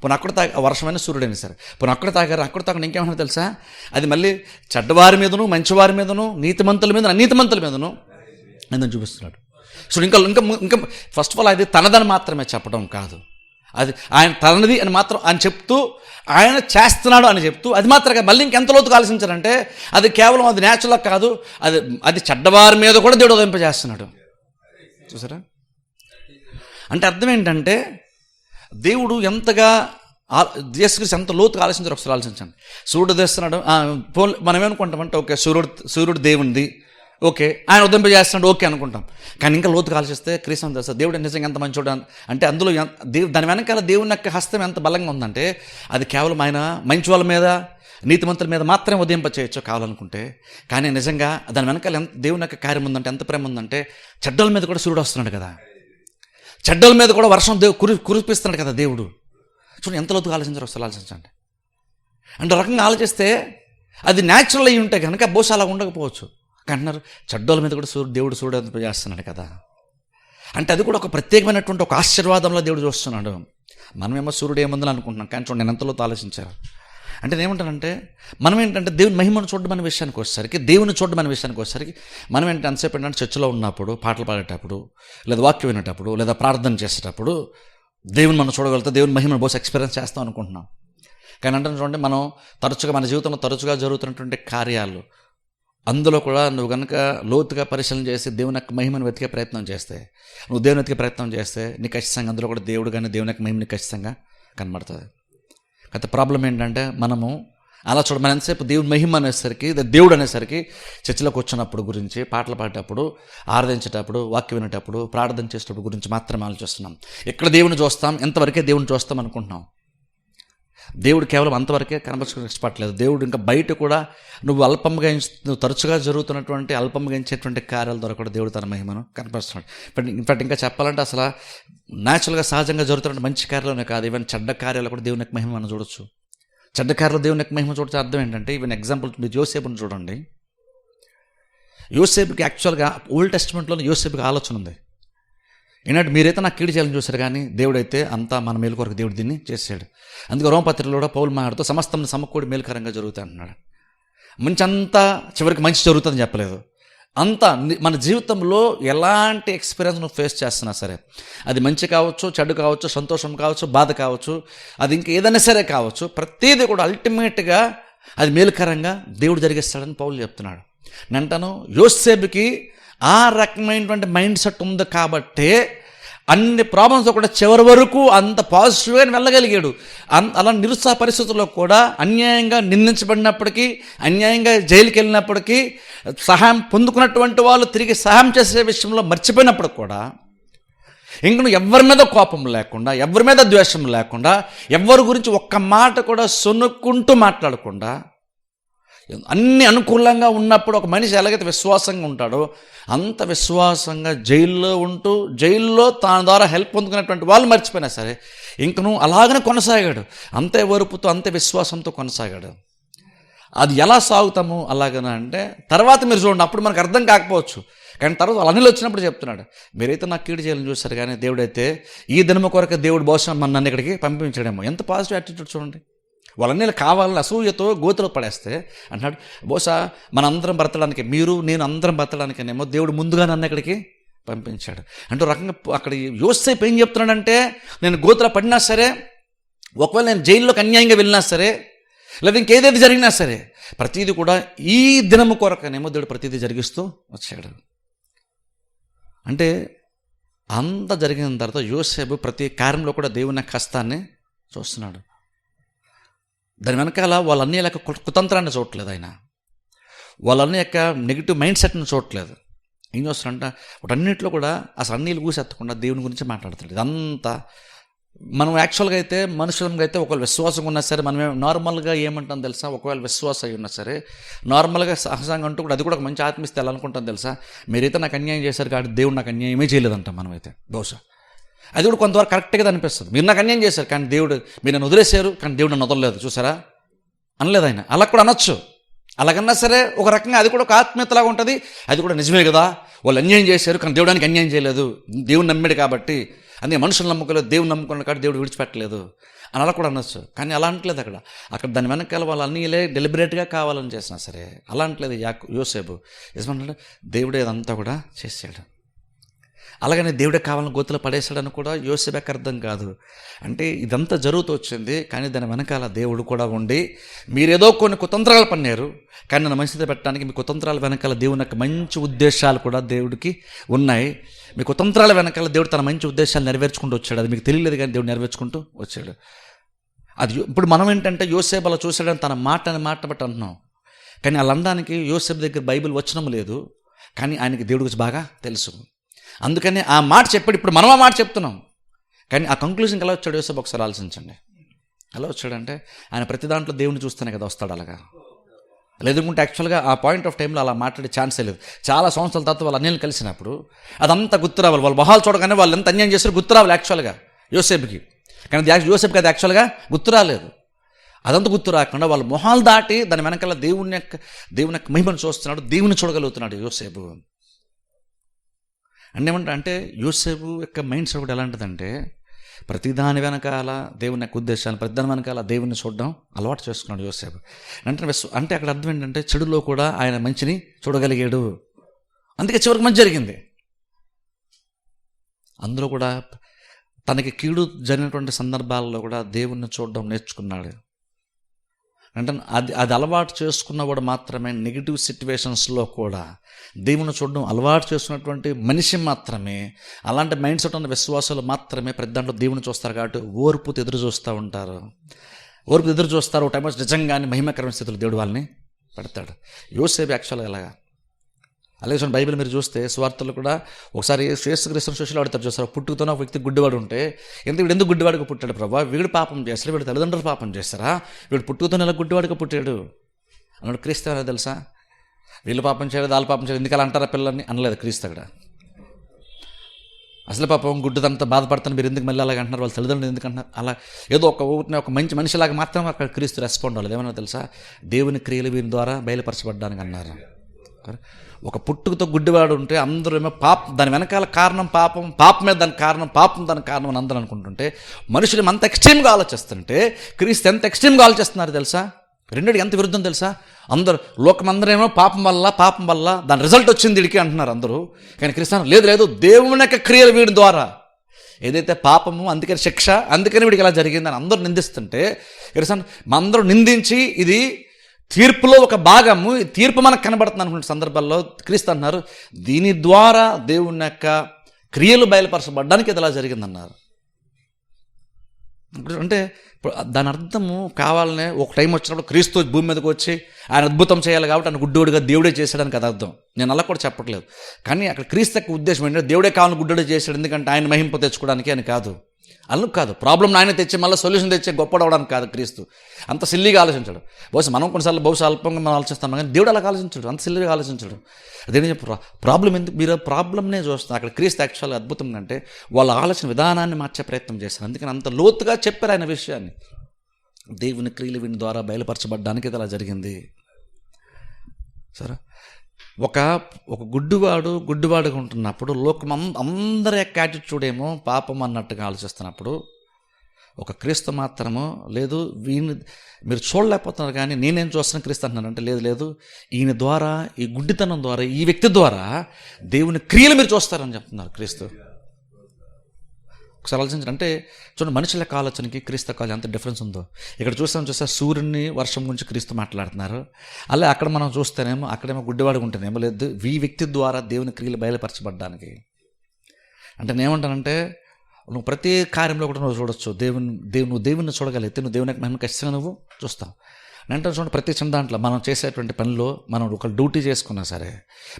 పోనీ అక్కడ వర్షమైన సూర్యుడైనా సరే, పోనీ అక్కడ తాగని ఇంకేమన్నా తెలుసా, అది మళ్ళీ చెడ్డవారి మీదను మంచివారి మీదను నీతిమంతుల మీద అనీతిమంతుల మీదను అని చూపిస్తున్నాడు. సో ఇంకా ఇంకా ఫస్ట్ ఆఫ్ ఆల్ అది తనదని మాత్రమే చెప్పడం కాదు, అది ఆయన తనది అని మాత్రం అని చెప్తూ ఆయన చేస్తున్నాడు అని చెప్తూ అది మాత్రమే మళ్ళీ ఇంకెంత లోతుగా ఆలోచించారంటే అది కేవలం అది న్యాచురల్ కాదు, అది చెడ్డవారి మీద కూడా దేవుడు ఉదయింపజేస్తున్నాడు. చూసారా? అంటే అర్థం ఏంటంటే దేవుడు ఎంతగా యేసుక్రీస్తు ఎంత లోతుగా ఆలోచించారు ఒకసారి ఆలోచించండి. సూర్యుడు తెస్తున్నాడు, మనం ఏమనుకుంటామంటే ఓకే సూర్యుడు దేవునిది, ఓకే ఆయన ఉదయింపజేస్తున్నాడు, ఓకే అనుకుంటాం. కానీ ఇంకా లోతుగా ఆలోచిస్తే క్రీస్తు తెలుస్తుంది దేవుడు నిజంగా ఎంత మంచోడు అంటే అందులో దాని వెనకాల దేవుని యొక్క హస్తం ఎంత బలంగా ఉందంటే అది కేవలం ఆయన మంచి వాళ్ళ మీద నీతిమంతుల మీద మాత్రమే ఉదయింప చేయొచ్చు కావాలనుకుంటే. కానీ నిజంగా దాని వెనకాల దేవుని యొక్క కార్యం ఉందంటే, ఎంత ప్రేమ ఉందంటే చెడ్డల మీద కూడా సూర్యుడు వస్తున్నాడు కదా, చెడ్డల మీద కూడా వర్షం కురిపిస్తున్నాడు కదా దేవుడు. చూడండి ఎంత లోతుగా ఆలోచించారు ఒకసారి ఆలోచించండి. అంటే రకంగా ఆలోచిస్తే అది న్యాచురల్ అయ్యి ఉంటే కనుక బహుశా అలా ఉండకపోవచ్చు. అంటున్నారు చెడ్డోళ్ళ మీద కూడా దేవుడు సూర్యుడు చేస్తున్నాడు కదా. అంటే అది కూడా ఒక ప్రత్యేకమైనటువంటి ఒక ఆశీర్వాదంలో దేవుడు చూస్తున్నాడు. మనమేమో సూర్యుడు ఏముందని అనుకుంటున్నాం, కానీ చూడండి నేను ఎంతలో ఆలోచించారు. అంటే నేను ఏమంటానంటే మనం ఏంటంటే దేవుని మహిమను చూడడం అనే విషయానికి వచ్చేసరికి, దేవుని చూడడం అనే విషయానికి వచ్చేసరికి మనం ఏంటంటే ఎంతసేపు ఏంటంటే చర్చిలో ఉన్నప్పుడు, పాటలు పాడేటప్పుడు, లేదా వాక్యం వినేటప్పుడు, లేదా ప్రార్థన చేసేటప్పుడు దేవుని మనం చూడగలుగుతా, దేవుని మహిమను బహుశా ఎక్స్పీరియన్స్ చేస్తాం అనుకుంటున్నాం. కానీ అంటే చూడండి మనం తరచుగా మన జీవితంలో తరచుగా జరుగుతున్నటువంటి కార్యాలు, అందులో కూడా నువ్వు కనుక లోతుగా పరిశీలన చేసి దేవుని యొక్క మహిమను వెతికే ప్రయత్నం చేస్తే, నువ్వు దేవుని వెతికే ప్రయత్నం చేస్తే నీకు ఖచ్చితంగా అందులో కూడా దేవుడు కానీ దేవుని యొక్క మహిమని ఖచ్చితంగా కనబడుతుంది. అయితే ప్రాబ్లం ఏంటంటే మనము అలా మనం ఎంతసేపు దేవుని మహిమ అనేసరికి, దేవుడు అనేసరికి చర్చిలోకి వచ్చినప్పుడు గురించి, పాటలు పాడేటప్పుడు, ఆరాధించేటప్పుడు, వాక్యం వినేటప్పుడు, ప్రార్థన చేసేటప్పుడు గురించి మాత్రమే ఆలోచిస్తున్నాం. ఎక్కడ దేవుని చూస్తాం, ఎంతవరకే దేవుని చూస్తాం అనుకుంటున్నాం. దేవుడు కేవలం అంతవరకే కనబరుచుకుని ఇష్టపడలేదు. దేవుడు ఇంకా బయట కూడా నువ్వు తరచుగా జరుగుతున్నటువంటి అల్పంగా ఇచ్చేటువంటి కార్యాల ద్వారా కూడా దేవుడు తన మహిమను కనపరుస్తున్నాడు. ఇన్ఫాక్ట్ ఇంకా చెప్పాలంటే అసలు న్యాచురల్గా సహజంగా జరుగుతున్న మంచి కార్యాలనే కాదు, ఈవెన్ చెడ్డ కార్యాలు కూడా దేవుని యొక్క మహిమ మనం చూడొచ్చు. చెడ్డ కార్యాలు దేవుని యొక్క మహిమ చూడొచ్చు. అర్థం ఏంటంటే ఈవెన్ ఎగ్జాంపుల్ మీరు యోసేపుని చూడండి. యోసేపుకి యాక్చువల్గా ఓల్డ్ టెస్టిమెంట్లోనే యోసేపుకి ఆలోచన ఉంది. ఈనాడు మీరైతే నాకు కీడు చేయాలని చూశారు, కానీ దేవుడైతే అంతా మన మేలు కొరకు దేవుడు దీన్ని చేశాడు. అందుకే రోమపత్రికలో కూడా పౌలు మాట్లాడుతూ సమస్తం సమకూడి మేలుకరంగా జరుగుతాయి అంటున్నాడు. మంచి అంతా చివరికి మంచి జరుగుతుందని చెప్పలేదు. అంతా మన జీవితంలో ఎలాంటి ఎక్స్పీరియన్స్ నువ్వు ఫేస్ చేస్తున్నా సరే, అది మంచి కావచ్చు, చెడు కావచ్చు, సంతోషం కావచ్చు, బాధ కావచ్చు, అది ఇంకా ఏదైనా సరే కావచ్చు, ప్రతిదీ కూడా అల్టిమేట్గా అది మేలుకరంగా దేవుడు జరిగిస్తాడని పౌలు చెప్తున్నాడు. నేనంటాను యోసేపుకి ఆ రకమైనటువంటి మైండ్ సెట్ ఉంది కాబట్టే అన్ని ప్రాబ్లమ్స్ కూడా చివరి వరకు అంత పాజిటివ్గా వెళ్ళగలిగాడు. అలా నిరుత్సాహ పరిస్థితుల్లో కూడా అన్యాయంగా నిందించబడినప్పటికీ, అన్యాయంగా జైలుకి వెళ్ళినప్పటికీ, సహాయం పొందుకున్నటువంటి వాళ్ళు తిరిగి సహాయం చేసే విషయంలో మర్చిపోయినప్పుడు కూడా ఇంక ఎవరి మీద కోపం లేకుండా, ఎవరి మీద ద్వేషం లేకుండా, ఎవరి గురించి ఒక్క మాట కూడా సొనుక్కుంటూ మాట్లాడకుండా అన్ని అనుకూలంగా ఉన్నప్పుడు ఒక మనిషి ఎలాగైతే విశ్వాసంగా ఉంటాడో అంత విశ్వాసంగా జైల్లో ఉంటూ జైల్లో తన ద్వారా హెల్ప్ పొందుకున్నటువంటి వాళ్ళు మర్చిపోయినా సరే ఇంకను అలాగనే కొనసాగాడు, అంతే ఓర్పుతో అంతే విశ్వాసంతో కొనసాగాడు. అది ఎలా సాగుతాము అలాగన అంటే తర్వాత మీరు చూడండి, అప్పుడు మనకు అర్థం కాకపోవచ్చు, కానీ తర్వాత వాళ్ళ అనిల్ వచ్చినప్పుడు చెప్తున్నాడు, మీరైతే నాకు కీడు చేయాలని చూస్తారు కానీ దేవుడైతే ఈ దినము కొరకు దేవుడు బహుశా నన్ను ఇక్కడికి పంపించడేమో. ఎంత పాజిటివ్ యాటిట్యూడ్ చూడండి. వాళ్ళన్నీ కావాలని అసూయతో గోతులో పడేస్తే అంటున్నాడు, బహుశా మనందరం బ్రతడానికి మీరు నేను అందరం బ్రతడానికేనేమో దేవుడు ముందుగా నన్ను ఇక్కడికి పంపించాడు అంటూ రకంగా అక్కడ యోసేపు ఏం చెప్తున్నాడంటే, నేను గోతులో పడినా సరే, ఒకవేళ నేను జైల్లోకి అన్యాయంగా వెళ్ళినా సరే, లేదా ఇంకేదైతే జరిగినా సరే ప్రతీది కూడా ఈ దినము కొరకనేమో దేవుడు ప్రతీది జరిగిస్తూ వచ్చాడు. అంటే అంత జరిగిన తర్వాత యోసేపు ప్రతి కార్యంలో కూడా దేవుని యొక్క హస్తాన్ని చూస్తున్నాడు. దాని వెనకాల వాళ్ళన్నీ యొక్క కుతంత్రాన్ని చూడట్లేదు ఆయన, వాళ్ళన్నీ యొక్క నెగిటివ్ మైండ్ సెట్ని చూడట్లేదు. ఏం చేస్తారంట వాటన్నిటిలో కూడా అసలు అన్నీళ్ళు కూసెత్తకుండా దేవుని గురించి మాట్లాడతాడు. ఇదంతా మనం యాక్చువల్గా అయితే మనుషులంగా అయితే ఒకవేళ విశ్వాసం ఉన్నా సరే మనం నార్మల్గా ఏమంటాం తెలుసా, ఒకవేళ విశ్వాసం అయి ఉన్నా సరే నార్మల్గా సహజంగా అంటూ కూడా అది కూడా ఒక మంచి ఆత్మీయత అనుకుంటాం తెలుసా, మీరైతే నాకు అన్యాయం చేశారు కాబట్టి దేవుడు నాకు అన్యాయమే చేయలేదంటాం మనమైతే. బహుశా అది కూడా కొంతవరకు కరెక్ట్గా అనిపిస్తుంది. మీరు నాకు అన్యాయం చేశారు కానీ దేవుడు, మీరు నన్ను వదిలేశారు కానీ దేవుడు నన్ను వదలలేదు చూసారా అనలేదు ఆయన. అలా కూడా అనొచ్చు, అలాగన్నా సరే ఒక రకంగా అది కూడా ఒక ఆత్మీయతలాగా ఉంటుంది. అది కూడా నిజమే కదా, వాళ్ళు అన్యాయం చేశారు కానీ దేవుడానికి అన్యాయం చేయలేదు, దేవుని నమ్మాడు కాబట్టి, అందుకే మనుషులు నమ్ముకోలేదు, దేవుని నమ్ముకున్నాడు కాబట్టి దేవుడు విడిచిపెట్టలేదు అని అలా కూడా అనొచ్చు. కానీ అలా అంటలేదు అక్కడ దాని వెనకాల వాళ్ళు అన్నీలే డెలిబరేట్గా కావాలని చేసినా సరే అలా అంటలేదు యోసేపు. నిజమంటే దేవుడే ఇదంతా కూడా చేశాడు. అలాగనే దేవుడే కావాలని గోతులో పడేశాడని కూడా యోసేపుకి అర్థం కాదు. అంటే ఇదంతా జరుగుతూ వచ్చింది కానీ దాని వెనకాల దేవుడు కూడా ఉండి, మీరేదో కొన్ని కుతంత్రాలు పన్నారు కానీ నన్ను మంచిది పెట్టడానికి మీ కుతంత్రాల వెనకాల దేవుని యొక్క మంచి ఉద్దేశాలు కూడా దేవుడికి ఉన్నాయి. మీ కుతంత్రాల వెనకాల దేవుడు తన మంచి ఉద్దేశాలు నెరవేర్చుకుంటూ వచ్చాడు. అది మీకు తెలియలేదు కానీ దేవుడు నెరవేర్చుకుంటూ వచ్చాడు. అది ఇప్పుడు మనం ఏంటంటే యోసేపు అలా చూశాడని తన మాట బట్టి అంటున్నాం, కానీ అలా అనడానికి యోసేపు దగ్గర బైబిల్ వచనం లేదు, కానీ ఆయనకి దేవుడి గురించి బాగా తెలుసు. అందుకని ఆ మాట చెప్పాడు. ఇప్పుడు మనం ఆ మాట చెప్తున్నాం కానీ ఆ కంక్లూజన్కి ఎలా వచ్చాడు యోసేపు ఒకసారి ఆలోచించండి. ఎలా వచ్చాడంటే ఆయన ప్రతి దాంట్లో దేవుని చూస్తేనే కదా వస్తాడు. అలాగా లేదుకుంటే యాక్చువల్గా ఆ పాయింట్ ఆఫ్ టైంలో అలా మాట్లాడే ఛాన్సే లేదు. చాలా సంవత్సరాల తర్వాత వాళ్ళు అన్యాయం కలిసినప్పుడు అదంతా గుర్తురావాలి. వాళ్ళు మొహాలు చూడగానే వాళ్ళు ఎంత అన్యాయం చేస్తారో గుర్తురావాలి యాక్చువల్గా యోసేపుకి. కానీ యోసేపుకి అది యాక్చువల్గా గుర్తురాలేదు. అదంతా గుర్తు రాకుండా వాళ్ళ మొహాలు దాటి దాని వెనకాల దేవుని యొక్క మహిమను చూస్తున్నాడు, దేవుని చూడగలుగుతున్నాడు యోసేపు. అంటే యోసేపు యొక్క మైండ్ సెట్ కూడా ఎలాంటిదంటే ప్రతిదాని వెనకాల దేవుని యొక్క ఉద్దేశాలు, ప్రతిదాని వెనకాల దేవుని చూడడం అలవాటు చేసుకున్నాడు యోసేపు. అంటే అక్కడ అర్థం ఏంటంటే చెడులో కూడా ఆయన మంచిని చూడగలిగాడు, అందుకే చివరికి మంచి జరిగింది. అందులో కూడా తనకి కీడు జరిగినటువంటి సందర్భాల్లో కూడా దేవుణ్ణి చూడడం నేర్చుకున్నాడు. అంటే అది అలవాటు చేసుకున్నవాడు మాత్రమే నెగిటివ్ సిచ్యువేషన్స్లో కూడా దేవుని చూడడం అలవాటు చేసుకున్నటువంటి మనిషి మాత్రమే, అలాంటి మైండ్ సెట్ ఉన్న విశ్వాసాలు మాత్రమే ప్రతి దాంట్లో దేవుని చూస్తారు. కాబట్టి ఓర్పుతో ఎదురు చూస్తూ ఉంటారు. ఒక టైం నిజంగానే మహిమకరమైన స్థితిలో దేవుడు వాళ్ళని పెడతాడు. యోసేపు యాక్చువల్గా ఎలాగా అలాగే బైబిల్ మీరు చూస్తే స్వార్థలు కూడా ఒకసారి యేసుక్రీస్తును శిష్యులు ఆడతారు చూస్తారు. పుట్టుకతోనే ఒక వ్యక్తి గుడ్డివాడు ఉంటే ఎందుకు గుడ్డివాడిగా పుట్టాడు ప్రభా, వీడు పాపం చేస్తాడు, వీడు తల్లిదండ్రులు పాపం చేస్తారా, వీడు పుట్టుకతోనే ఎలా గుడ్డివాడిగా పుట్టాడు అన్నాడు. క్రీస్తు అనేది తెలుసా, వీళ్ళు పాపం చేయలేదు వాళ్ళు పాపం చేయలేదు ఎందుకు అలా అంటారా పిల్లల్ని అనలేదు క్రీస్తు. అక్కడ అసలు పాపం గుడ్డుదంతా బాధపడతాను మీరు ఎందుకు మళ్ళీ అలాగ అంటున్నారు, వాళ్ళ తల్లిదండ్రులు ఎందుకు అంటున్నారు, అలా ఏదో ఒక మంచి మనిషిలాగా మాత్రం అక్కడ క్రీస్తు రెస్పాండ్ అవ్వలేదు. ఏమన్నా తెలుసా, దేవుని క్రియలు వీరి ద్వారా బయలుపరచబడ్డానికి అన్నారు. ఒక పుట్టుకతో గుడ్డివాడు ఉంటే అందరూ ఏమో దాని వెనకాల కారణం పాపమే దాని కారణం అని అందరూ అనుకుంటుంటే, మనుషులు అంత ఎక్స్ట్రీమ్గా ఆలోచిస్తుంటే క్రీస్తు ఎంత ఎక్స్ట్రీమ్గా ఆలోచిస్తున్నారు తెలుసా. రెండికి ఎంత విరుద్ధం తెలుసా. లోకమందరేమో పాపం వల్ల దాని రిజల్ట్ వచ్చింది ఇడికి అంటున్నారు అందరూ. కానీ క్రీస్తు లేదు దేవుని యొక్క క్రియలు వీడి ద్వారా ఏదైతే పాపము అందుకని శిక్ష అందుకని వీడికి ఎలా జరిగిందని అందరూ నిందిస్తుంటే క్రీస్తు అందరూ నిందించి ఇది తీర్పులో ఒక భాగము, తీర్పు మనకు కనబడుతుంది అనుకున్న సందర్భాల్లో క్రీస్తు అంటున్నారు దీని ద్వారా దేవుని యొక్క క్రియలు బయలుపరచబడ్డానికి ఇది ఎలా జరిగిందన్నారు. అంటే దాని అర్థము కావాలనే ఒక టైం వచ్చినప్పుడు క్రీస్తు భూమి మీదకి వచ్చి ఆయన అద్భుతం చేయాలి కాబట్టి ఆయన గుడ్డోడిగా దేవుడే చేశాడని కదా అర్థం. నేను అలా కూడా చెప్పట్లేదు. కానీ అక్కడ క్రీస్తు యొక్క ఉద్దేశం ఏంటంటే దేవుడే కావాలని గుడ్డోడే చేశాడు ఎందుకంటే ఆయన మహింప తెచ్చుకోవడానికి అని కాదు. అలా కాదు, ప్రాబ్లం ఆయన తెచ్చి మళ్ళీ సొల్యూషన్ తెచ్చే గొప్పడవడానికి కాదు క్రీస్తు. అంత సిల్లీగా ఆలోచించాడు. బహుశా మనం కొన్నిసార్లు అల్పంగా మనం ఆలోచిస్తాం, కానీ దేవుడు అలా ఆలోచించాడు, అంత సిల్లీగా ఆలోచించాడు. అదేం చెప్పు ప్రాబ్లం ఎందుకు, మీరు ప్రాబ్లంనే చూస్తున్నారు. అక్కడ క్రీస్తు యాక్చువల్గా అద్భుతం అంటే వాళ్ళ ఆలోచన విధానాన్ని మార్చే ప్రయత్నం చేశారు. అందుకని అంత లోతుగా చెప్పారు ఆయన విషయాన్ని. దేవుని క్రియలు వీని ద్వారా బయలుపరచబడ్డానికి ఇది అలా జరిగింది. సరే, ఒక గుడ్డివాడుగా ఉంటున్నప్పుడు లోకం అందరి యొక్క యాటిట్యూడ్ ఏమో పాపం అన్నట్టుగా ఆలోచిస్తున్నప్పుడు, ఒక క్రీస్తు మాత్రము లేదు వీని మీరు చూడలేకపోతున్నారు, కానీ నేనేం చూస్తాను క్రీస్తు అంటున్నానంటే లేదు ఈయన ద్వారా, ఈ గుడ్డితనం ద్వారా, ఈ వ్యక్తి ద్వారా దేవుని క్రియలు మీరు చూస్తారని చెప్తున్నారు క్రీస్తు. ఒకసారి ఆలోచించండి. అంటే చూడండి, మనుషుల యొక్క ఆలోచనకి క్రీస్తు కాలం ఎంత డిఫరెన్స్ ఉందో. ఇక్కడ చూస్తే సూర్యుని వర్షం గురించి క్రీస్తు మాట్లాడుతున్నారు. అలా అక్కడ మనం చూస్తేనేమో అక్కడేమో గుడ్డివాడుగా ఉంటేనేమో లేదు ఈ వ్యక్తి ద్వారా దేవుని క్రియలు బయలుపరచబడ్డానికి. అంటే నేనేమంటానంటే, నువ్వు ప్రతి కార్యంలో కూడా నువ్వు చూడొచ్చు. నువ్వు దేవుని చూడగలిగితే నువ్వు దేవుని యొక్క మహిమ ఖచ్చితంగా నువ్వు చూస్తావు. అంటే చూడండి, ప్రతి చిన్న దాంట్లో మనం చేసేటువంటి పనిలో మనం ఒక డ్యూటీ చేసుకున్నా సరే,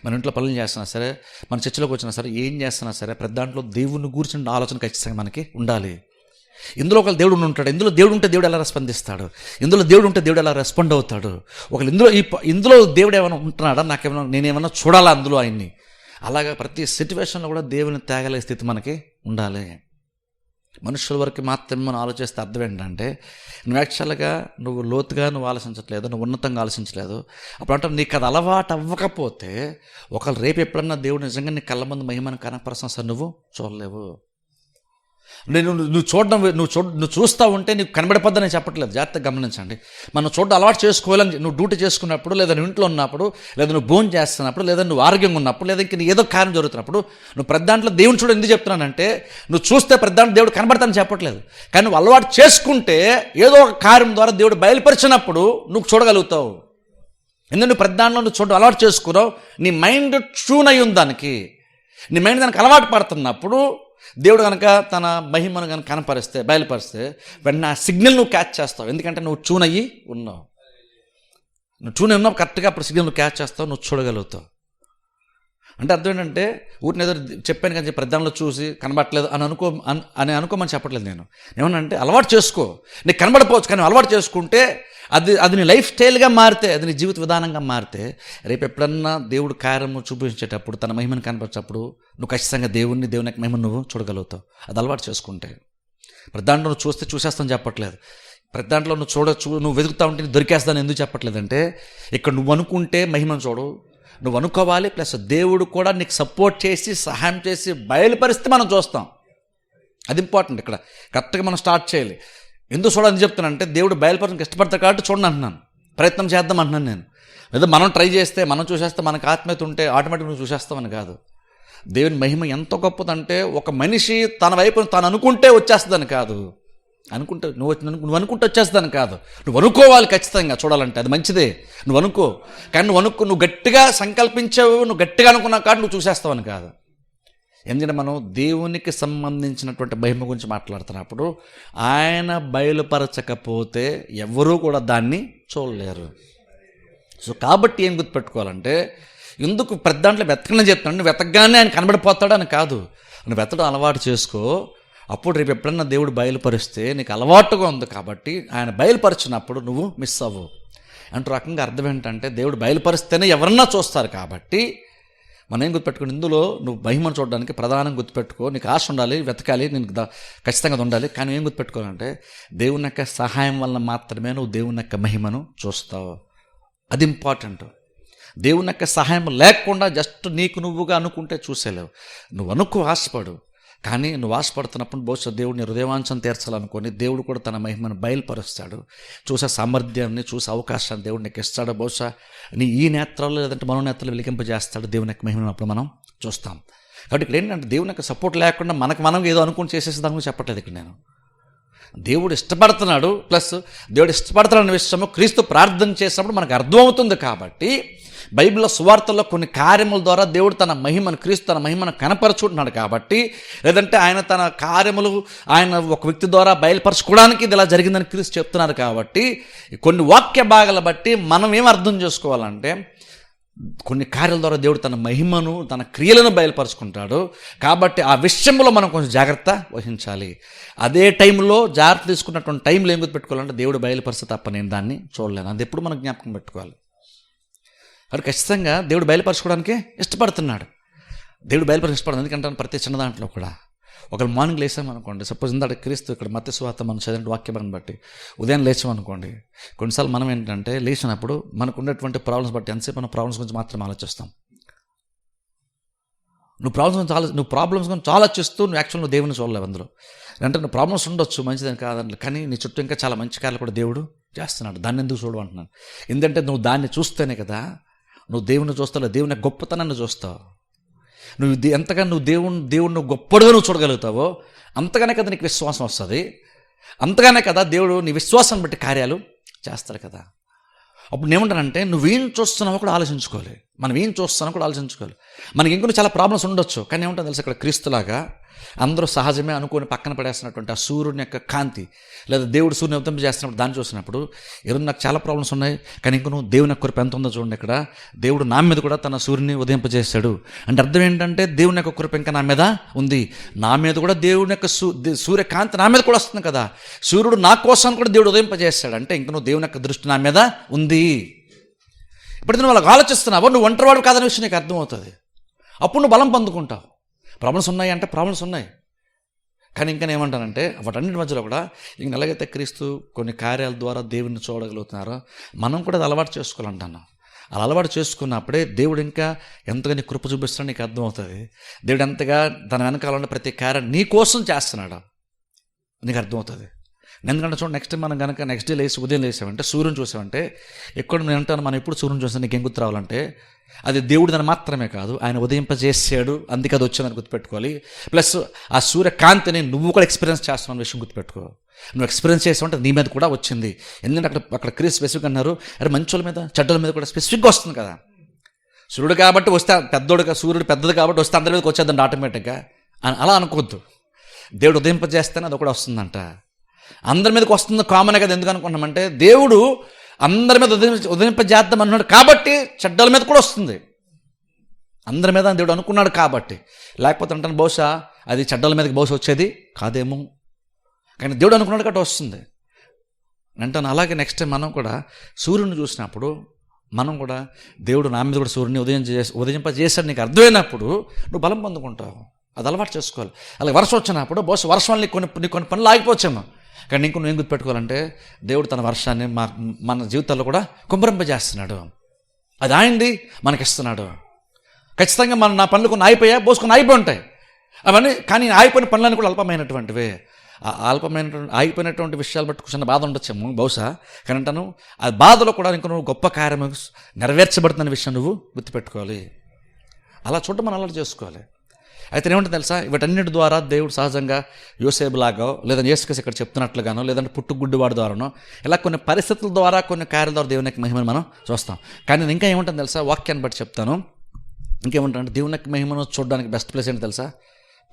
మన ఇంట్లో పనులు చేస్తున్నా సరే, మన చర్చిలోకి వచ్చినా సరే, ఏం చేస్తున్నా సరే, ప్రతి దాంట్లో దేవుని కూర్చున్న ఆలోచన ఖచ్చితంగా మనకి ఉండాలి. ఇందులో ఒకళ్ళు దేవుడు ఉంటాడు, ఇందులో దేవుడు ఉంటే దేవుడు ఎలా స్పందిస్తాడు, ఇందులో దేవుడు ఉంటే దేవుడు ఎలా రెస్పాండ్ అవుతాడు, ఒకళ్ళు ఇందులో దేవుడు ఏమైనా ఉంటున్నాడా, నేనేమన్నా చూడాలా అందులో ఆయన్ని. అలాగా ప్రతి సిచ్యువేషన్లో కూడా దేవుని తేగలే స్థితి మనకి ఉండాలి. మనుషుల వరకు మాత్రమే మనం ఆలోచిస్తే అర్థం ఏంటంటే, నువ్వు యాక్చువల్గా నువ్వు లోతుగా నువ్వు ఆలోచించట్లేదు, నువ్వు ఉన్నతంగా ఆలోచించలేదు. అప్పుడు అంటే నీకు అది అలవాటు అవ్వకపోతే ఒకళ్ళు రేపు ఎప్పుడన్నా దేవుడు నిజంగా నీ కళ్ళ ముందు మహిమను కనపరచడం సార్ నువ్వు చూడలేవు. నువ్వు చూస్తూ ఉంటే నీకు కనబడిపోద్దని చెప్పట్లేదు, జాగ్రత్తగా గమనించండి. మనం చూడడం అలవాటు చేసుకోవాలని నువ్వు డ్యూటీ చేసుకున్నప్పుడు, లేదా నువ్వు ఇంట్లో ఉన్నప్పుడు, లేదా నువ్వు భోజనం చేస్తున్నప్పుడు, లేదా నువ్వు ఆరోగ్యంగా ఉన్నప్పుడు, లేదా ఇంక ఏదో కార్యం జరుగుతున్నప్పుడు నువ్వు ప్రతి దాంట్లో దేవుని చూడ ఎందుకు చెప్తున్నానంటే, నువ్వు చూస్తే ప్రతి దాంట్లో దేవుడు కనబడతానని చెప్పట్లేదు. కానీ నువ్వు అలవాటు చేసుకుంటే ఏదో ఒక కార్యం ద్వారా దేవుడు బయలుపరిచినప్పుడు నువ్వు చూడగలుగుతావు. ఎందుకంటే నువ్వు ప్రతి దాంట్లో నువ్వు చూడడం అలవాటు చేసుకున్నావు, నీ మైండ్ ట్యూన్ అయ్యి ఉంది దానికి, నీ మైండ్ దానికి అలవాటు పడుతున్నప్పుడు దేవుడు కనుక తన మహిమను కనుక కనపరిస్తే, బయలుపరిస్తే వెంటనే ఆ సిగ్నల్ నువ్వు క్యాచ్ చేస్తావు. ఎందుకంటే నువ్వు ట్యూన్ అయ్యి ఉన్నావు, నువ్వు ట్యూన్ ఉన్నావు కరెక్ట్గా. అప్పుడు సిగ్నల్ నువ్వు క్యాచ్ చేస్తావు, నువ్వు చూడగలుగుతావు. అంటే అర్థం ఏంటంటే, ఊరిని ఏదో చెప్పాను కానీ ప్రధానంలో చూసి కనబడట్లేదు అని అనుకోమని చెప్పట్లేదు నేను. ఏమనంటే అలవాటు చేసుకో, నీకు కనబడిపోవచ్చు, కానీ అలవాటు చేసుకుంటే అది నీ లైఫ్ స్టైల్గా మారితే, అది నీ జీవిత విధానంగా మారితే, రేపు ఎప్పుడన్నా దేవుడు కార్యము చూపించేటప్పుడు, తన మహిమను కనపరిచేటప్పుడు నువ్వు ఖచ్చితంగా దేవుని యొక్క మహిమను నువ్వు చూడగలుగుతావు. అది అలవాటు చేసుకుంటే. ప్రతి దాంట్లో నువ్వు చూసేస్తాను చెప్పట్లేదు, ప్రతి దాంట్లో నువ్వు వెతుకుతా ఉంటే దొరికేస్తాను ఎందుకు చెప్పట్లేదంటే, ఇక్కడ నువ్వు అనుకుంటే మహిమను చూడు, నువ్వు అనుకోవాలి, ప్లస్ దేవుడు కూడా నీకు సపోర్ట్ చేసి సహాయం చేసి బయలుపరిస్తే మనం చూస్తాం. అది ఇంపార్టెంట్. ఇక్కడ కరెక్ట్గా మనం స్టార్ట్ చేయాలి. ఎందుకు చూడాలని చెప్తానంటే, దేవుడు బయలుపరచడానికి ఇష్టపడతాడు కాబట్టి చూడండి అంటున్నాను, ప్రయత్నం చేద్దాం అంటున్నాను నేను. లేదా మనం ట్రై చేస్తే, మనం చూసేస్తే, మనకు ఆత్మీయత ఉంటే ఆటోమేటిక్గా నువ్వు చూసేస్తామని కాదు. దేవుని మహిమ ఎంత గొప్పదంటే, ఒక మనిషి తన వైపు తాను అనుకుంటే వచ్చేస్తుందని కాదు, నువ్వు అనుకుంటే వచ్చేస్తుందని కాదు, నువ్వు అనుకోవాలి ఖచ్చితంగా చూడాలంటే. అది మంచిదే, నువ్వు అనుకో. కానీ నువ్వు గట్టిగా సంకల్పించావు, నువ్వు గట్టిగా అనుకున్నావు కాబట్టి నువ్వు చూసేస్తావని కాదు. ఎందుకంటే మనం దేవునికి సంబంధించినటువంటి మహిమ గురించి మాట్లాడుతున్నప్పుడు ఆయన బయలుపరచకపోతే ఎవరూ కూడా దాన్ని చూడలేరు. సో కాబట్టి ఏం గుర్తుపెట్టుకోవాలంటే, ఎందుకు పెద్ద దాంట్లో వెతకని చెప్తాను, నువ్వు వెతకగానే ఆయన కనబడిపోతాడు అని కాదు. నువ్వు వెతకడం అలవాటు చేసుకో, అప్పుడు రేపు ఎప్పుడన్నా దేవుడు బయలుపరిస్తే నీకు అలవాటుగా ఉంది కాబట్టి ఆయన బయలుపరిచినప్పుడు నువ్వు మిస్ అవ్వవు. అంటూ రకంగా అర్థం ఏంటంటే, దేవుడు బయలుపరిస్తేనే ఎవరన్నా చూస్తారు కాబట్టి మనం ఏం గుర్తుపెట్టుకుని, ఇందులో నువ్వు మహిమను చూడడానికి ప్రధానంగా గుర్తుపెట్టుకో. నీకు ఆశ ఉండాలి, వెతకాలి, నీకు ఖచ్చితంగా అది ఉండాలి. కానీ ఏం గుర్తుపెట్టుకోవాలంటే, దేవుని యొక్క సహాయం వలన మాత్రమే నువ్వు దేవుని యొక్క మహిమను చూస్తావు. అది ఇంపార్టెంట్. దేవుని యొక్క సహాయం లేకుండా జస్ట్ నీకు నువ్వుగా అనుకుంటే చూసేలేవు. నువ్వు అనుకో, ఆశపడు. కానీ నువ్వు ఆశపడుతున్నప్పుడు బహుశా దేవుడిని హృదయవాంఛను తీర్చాలనుకొని దేవుడు కూడా తన మహిమను బయలుపరుస్తాడు. చూసే సామర్థ్యాన్ని, చూసే అవకాశాన్ని దేవుడు నీకు ఇస్తాడు. బహుశా ఈ నేత్రాలు లేదంటే మనో నేత్రాలు వెలిగింపజేస్తాడు. దేవుని యొక్క మహిమను అప్పుడు మనం చూస్తాం. కాబట్టి ఇక్కడ ఏంటంటే, దేవుని యొక్క సపోర్ట్ లేకుండా మనం ఏదో అనుకుని చేసేసేదాన్ని చెప్పట్లేదు ఇక్కడ నేను. దేవుడు ఇష్టపడుతున్నాడు, ప్లస్ దేవుడు ఇష్టపడుతున్నాడు అనే విషయము క్రీస్తు ప్రార్థన చేసినప్పుడు మనకు అర్థమవుతుంది. కాబట్టి బైబిల్లో సువార్తల్లో కొన్ని కార్యముల ద్వారా దేవుడు తన మహిమను, క్రీస్తు తన మహిమను కనపరచుకుంటున్నాడు. కాబట్టి లేదంటే ఆయన తన కార్యములు ఆయన ఒక వ్యక్తి ద్వారా బయలుపరచుకోవడానికి ఇది ఇలా జరిగిందని క్రీస్తు చెప్తున్నారు. కాబట్టి కొన్ని వాక్య భాగాల బట్టి మనం ఏం అర్థం చేసుకోవాలంటే, కొన్ని కార్యాల ద్వారా దేవుడు తన మహిమను తన క్రియలను బయలుపరుచుకుంటాడు. కాబట్టి ఆ విషయంలో మనం కొంచెం జాగ్రత్త వహించాలి. అదే టైంలో జాగ్రత్త తీసుకున్నటువంటి టైంలో ఏం గుర్తుపెట్టుకోవాలంటే దేవుడు బయలుపరిస్తే తప్ప నేను దాన్ని చూడలేను. అది ఎప్పుడు మనం జ్ఞాపకం పెట్టుకోవాలి. అది ఖచ్చితంగా దేవుడు బయలుపరచుకోవడానికే ఇష్టపడుతున్నాడు. దేవుడు ఇష్టపడుతుంది. ఎందుకంటే ప్రతి చిన్న దాంట్లో కూడా ఒకళ్ళు మార్నింగ్ లేసామనుకోండి, సపోజ్ ఇందాక క్రీస్తు ఇక్కడ మత్తయి సువార్త మనం చదివిన వాక్యాన్ని బట్టి ఉదయం లేచామనుకోండి, కొన్నిసార్లు మనం ఏంటంటే లేచినప్పుడు మనకు ఉన్నటువంటి ప్రాబ్లమ్స్ బట్టి ఎంతసేపు మనం ప్రాబ్లమ్స్ గురించి మాత్రమే ఆలోచిస్తాం. నువ్వు ప్రాబ్లమ్స్ గురించి ఆలోచిస్తూ నువ్వు యాక్చువల్ నువ్వు దేవుని చూడలేవు. అందులో అంటే నువ్వు ప్రాబ్లమ్స్ ఉండొచ్చు, మంచిదని కాదండి, కానీ నీ చుట్టూ ఇంకా చాలా మంచి కార్యాలు కూడా దేవుడు చేస్తున్నాడు. దాన్ని ఎందుకు చూడమంటున్నాను? ఎందుకంటే నువ్వు దాన్ని చూస్తేనే కదా నువ్వు దేవుని చూస్తావు, దేవుని గొప్పతనాన్ని చూస్తావు. నువ్వు ఎంతగా దేవుడు గొప్పడుగా నువ్వు చూడగలుగుతావో అంతగానే కదా నీకు విశ్వాసం వస్తుంది. అంతగానే కదా దేవుడు నీ విశ్వాసాన్ని బట్టి కార్యాలు చేస్తాడు కదా. అప్పుడు ఏమంటానంటే నువ్వేం చూస్తున్నావో కూడా ఆలోచించుకోవాలి, మనం ఏం చూస్తున్నామో కూడా ఆలోచించుకోవాలి. మనకి ఇంకొన్ని చాలా ప్రాబ్లమ్స్ ఉండొచ్చు, కానీ ఏముంటుంది తెలుసు, ఇక్కడ క్రీస్తులాగా అందరూ సహజమే అనుకొని పక్కన పడేస్తున్నటువంటి ఆ సూర్యుని యొక్క కాంతి, లేదా దేవుడు సూర్యుని ఉదయం చేస్తున్నప్పుడు దాన్ని చూసినప్పుడు ఈరోజు నాకు చాలా ప్రాబ్లమ్స్ ఉన్నాయి, కానీ ఇంకొను దేవుని యొక్క కృప ఎంత ఉందో చూడండి. ఇక్కడ దేవుడు నా మీద కూడా తన సూర్యుని ఉదయింపజేశాడు అంటే అర్థం ఏంటంటే దేవుని యొక్క కృప ఇంకా నా మీద ఉంది. నా మీద కూడా దేవుని యొక్క సూర్యకాంతి నా మీద కూడా వస్తుంది కదా. సూర్యుడు నా కోసం కూడా దేవుడు ఉదయింపజేశాడు అంటే ఇంకను దేవుని యొక్క దృష్టి నా మీద ఉంది. ఇప్పుడు నువ్వు వాళ్ళకి ఆలోచిస్తున్నావు, నువ్వు ఒంటరివాడు కాదనే విషయం నీకు అర్థమవుతుంది. అప్పుడు నువ్వు బలం పొందుకుంటావు. ప్రాబ్లమ్స్ ఉన్నాయి అంటే ప్రాబ్లమ్స్ ఉన్నాయి, కానీ ఇంకా ఏమంటానంటే వాటన్నిటి మధ్యలో కూడా ఇంక ఎలాగైతే క్రీస్తు కొన్ని కార్యాల ద్వారా దేవుడిని చూడగలుగుతున్నారో మనం కూడా అది అలవాటు చేసుకోవాలంటాను. అలా అలవాటు చేసుకున్నప్పుడే దేవుడు ఇంకా ఎంతగా నీ కృప చూపిస్తాడో నీకు అర్థమవుతుంది. దేవుడు ఎంతగా తన వెనకాల ఉన్న ప్రతి కార్యం నీ కోసం చేస్తున్నాడు నీకు అర్థమవుతుంది. ఎందుకంటే చూడండి, నెక్స్ట్ మనం కనుక నెక్స్ట్ డే ఉదయం లేసామంటే సూర్యుని చూసామంటే ఎక్కడ నేను అంటాను, మనం ఎప్పుడు సూర్యుని చూస్తే నీకు ఏం గుర్తు రావాలంటే అది దేవుడు దాన్ని మాత్రమే కాదు, ఆయన ఉదయింపజేసాడు, అందుకే అది వచ్చిందని గుర్తుపెట్టుకోవాలి. ప్లస్ ఆ సూర్యకాంతిని నువ్వు కూడా ఎక్స్పీరియన్స్ చేస్తున్నావు విషయం గుర్తుపెట్టుకో. నువ్వు ఎక్స్పీరియన్స్ చేసావంటే నీ మీద కూడా వచ్చింది. ఎందుకంటే అక్కడ క్రీస్తు స్పెసిఫిక్ అన్నారు, అరే మంచోళ్ళ మీద చెడ్డల మీద కూడా స్పెసిఫిక్గా వస్తుంది కదా. సూర్యుడు కాబట్టి వస్తే పెద్దోడుగా, సూర్యుడు పెద్దది కాబట్టి వస్తే అందరి మీదకి వచ్చేద్దండి ఆటోమేటిక్గా అని అలా అనుకోవద్దు. దేవుడు ఉదయింపజేస్తేనే అది కూడా వస్తుందంట. అందరి మీదకి వస్తుంది కామనే కదా. ఎందుకు అనుకుంటున్నామంటే దేవుడు అందరి మీద ఉదయింపజేద్దాం అన్నాడు కాబట్టి చెడ్డల మీద కూడా వస్తుంది. అందరి మీద దేవుడు అనుకున్నాడు కాబట్టి, లేకపోతే అంటాను బహుశా అది చెడ్డల మీదకి బహుశా వచ్చేది కాదేమో, కానీ దేవుడు అనుకున్నాడు కాబట్టి వస్తుంది అంటాను. అలాగే నెక్స్ట్ టైం మనం కూడా సూర్యుని చూసినప్పుడు మనం కూడా దేవుడు నా మీద కూడా సూర్యుని ఉదయింపజేశాడు నీకు అర్థమైనప్పుడు నువ్వు బలం పొందుకుంటావు. అది అలవాటు చేసుకోవాలి. అలాగే వర్షం వచ్చినప్పుడు బహుశా వర్షం వల్ల కొన్ని పనులు ఆగిపోవచ్చేమో, కానీ ఇంకో ఏం గుర్తుపెట్టుకోవాలంటే దేవుడు తన వర్షాన్ని మన జీవితాల్లో కూడా కుమ్మరింపజేస్తున్నాడు. అది ఆయనది మనకిస్తున్నాడు. ఖచ్చితంగా నా పనులు కొన్ని అయిపోయా, బోసుకొని అయిపోయి ఉంటాయి అవన్నీ, కానీ ఆగిపోయిన పనులన్నీ కూడా అల్పమైనటువంటివే. ఆగిపోయినటువంటి విషయాలు బట్టి చిన్న బాధ ఉండొచ్చేమో బహుశా, కానీ అంటాను ఆ బాధలో కూడా ఇంకో నువ్వు గొప్ప కార్యం నెరవేర్చబడుతున్న విషయం నువ్వు గుర్తుపెట్టుకోవాలి. అలా చూడడం మనం అలవాటు చేసుకోవాలి. అయితే ఏమంటుంది తెలుసా, వీటన్నిటి ద్వారా దేవుడు సహజంగా యోసేపు లాగా, లేదా యేసుక్రీస్తు ఇక్కడ చెప్తున్నట్లుగానో, లేదంటే పుట్టుగుడ్డివాడి ద్వారానో, ఇలా కొన్ని పరిస్థితుల ద్వారా కొన్ని కార్యాల ద్వారా దేవుని యొక్క మహిమను మనం చూస్తాం. కానీ నేను ఇంకా ఏమంటుంది తెలుసా, వాక్యాన్ని బట్టి చెప్తాను. ఇంకేమంటానంటే దేవుని యొక్క మహిమను చూడడానికి బెస్ట్ ప్లేస్ ఏంటి తెలుసా,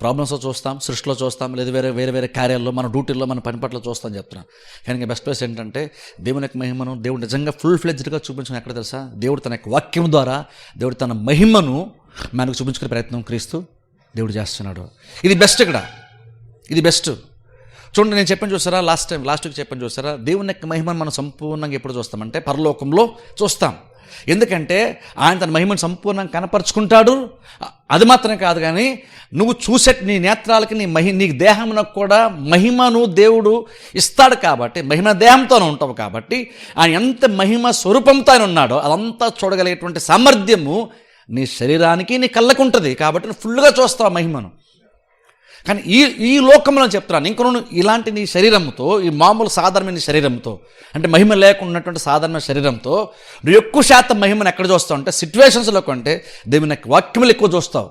ప్రాబ్లమ్స్లో చూస్తాం, సృష్టిలో చూస్తాం, లేదా వేరే కార్యాల్లో, మన డ్యూటీల్లో, మన పని పట్ల చూస్తాం చెప్తున్నాను. కానీ ఇంకా బెస్ట్ ప్లేస్ ఏంటంటే దేవుని యొక్క మహిమను దేవుడు నిజంగా ఫుల్ ఫ్లెడ్జ్డ్గా చూపించడం ఎక్కడ తెలుసా, దేవుడు తన యొక్క వాక్యం ద్వారా దేవుడు తన మహిమను మనకు చూపించుకునే ప్రయత్నం క్రీస్తు దేవుడు చేస్తున్నాడు. ఇది బెస్ట్. ఇక్కడ ఇది బెస్ట్. చూడండి, నేను చెప్పాను చూసారా, లాస్ట్ వీక్ చెప్పాను చూసారా, దేవుని యొక్క మహిమను మనం సంపూర్ణంగా ఎప్పుడు చూస్తామంటే పరలోకంలో చూస్తాం. ఎందుకంటే ఆయన తన మహిమను సంపూర్ణంగా కనపరుచుకుంటాడు. అది మాత్రమే కాదు, కానీ నువ్వు చూసే నీ నేత్రాలకి నీ దేహమునకు కూడా మహిమను దేవుడు ఇస్తాడు. కాబట్టి మహిమ దేహంతోనే ఉంటావు కాబట్టి ఆయన ఎంత మహిమ స్వరూపంతో ఆయన ఉన్నాడో అదంతా చూడగలిగేటువంటి సామర్థ్యము నీ శరీరానికి నీ కళ్ళకు ఉంటుంది. కాబట్టి నువ్వు ఫుల్గా చూస్తావు మహిమను. కానీ ఈ లోకంలో చెప్తున్నాను, ఇంక నువ్వు ఇలాంటి నీ శరీరంతో, ఈ మామూలు సాధారణమైన శరీరంతో, అంటే మహిమ లేకున్నటువంటి సాధారణ శరీరంతో నువ్వు ఎక్కువ శాతం మహిమను ఎక్కడ చూస్తావు అంటే సిచ్యువేషన్స్లో కంటే దేవుని వాక్యములు ఎక్కువ చూస్తావు.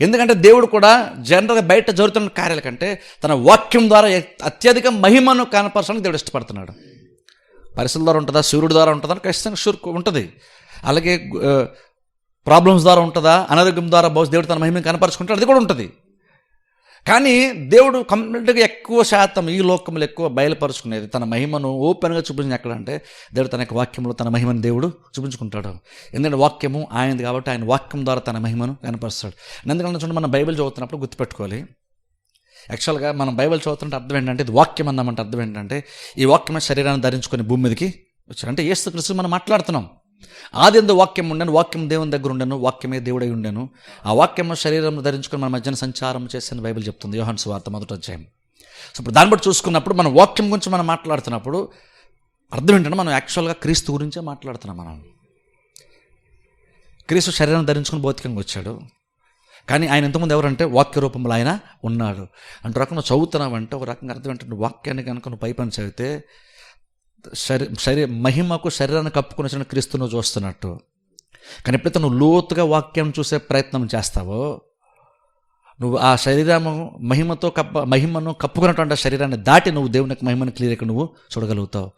ఎందుకంటే దేవుడు కూడా జనరల్గా బయట జరుగుతున్న కార్యాల కంటే తన వాక్యం ద్వారా అత్యధిక మహిమను కనపరచడానికి దేవుడు ఇష్టపడుతున్నాడు. పరిస్థితుల ద్వారా ఉంటుందా, సూర్యుడి ద్వారా ఉంటుందా, ఖచ్చితంగా ఉంటుంది. అలాగే ప్రాబ్లమ్స్ ద్వారా ఉంటుందా, అనారోగ్యం ద్వారా బహుశా దేవుడు తన మహిమను కనపరుచుకుంటాడు, అది కూడా ఉంటుంది. కానీ దేవుడు కంప్లీట్గా ఎక్కువ శాతం ఈ లోకంలో ఎక్కువ బయలుపరుచుకునేది తన మహిమను ఓపెన్గా చూపించింది ఎక్కడ అంటే దేవుడు తన యొక్క వాక్యంలో తన మహిమను దేవుడు చూపించుకుంటాడు. ఎందుకంటే వాక్యము ఆయనది కాబట్టి ఆయన వాక్యం ద్వారా తన మహిమను కనపరుస్తాడు. ఎందుకంటే చూడండి, మనం బైబిల్ చదువుతున్నప్పుడు గుర్తుపెట్టుకోవాలి. యాక్చువల్గా మనం బైబిల్ చదువుతుంటే అర్థం ఏంటంటే ఇది వాక్యం అన్నామంటే అర్థం ఏంటంటే ఈ వాక్యమే శరీరాన్ని ధరించుకొని భూమి మీదకి వచ్చారు. అంటే యేసుక్రీస్తు మనం మాట్లాడుతున్నాం. ఆది యందు వాక్యం ఉండను, వాక్యం దేవుని దగ్గర ఉండను, వాక్యమే దేవుడై ఉండను, ఆ వాక్యం శరీరం ధరించుకొని మన మధ్యన సంచారం చేసిన బైబిల్ చెప్తుంది, యోహాను సువార్త 1వ అధ్యాయం. సో ఇప్పుడు దాన్ని బట్టి చూసుకున్నప్పుడు మనం వాక్యం గురించి మనం మాట్లాడుతున్నప్పుడు అర్థం ఏంటంటే మనం యాక్చువల్గా క్రీస్తు గురించే మాట్లాడుతున్నాం. మనం క్రీస్తు శరీరం ధరించుకొని భౌతికంగా వచ్చాడు, కానీ ఆయన ఇంతకుముందు ఎవరంటే వాక్య రూపంలో ఆయన ఉన్నాడు. అంటే రకంగా చదువుతున్నావంటే ఒక రకంగా అర్థం ఏంటంటే వాక్యాన్ని కనుక నువ్వు పైపని చదివితే మహిమకు శరీరాన్ని కప్పుకొని వచ్చిన క్రీస్తును చూస్తున్నట్టు. కానీ ఎప్పుడైతే నువ్వు లోతుగా వాక్యం చూసే ప్రయత్నం చేస్తావో నువ్వు ఆ శరీరము మహిమను కప్పుకున్నటువంటి శరీరాన్ని దాటి నువ్వు దేవుని మహిమను క్లియర్గా నువ్వు చూడగలుగుతావు.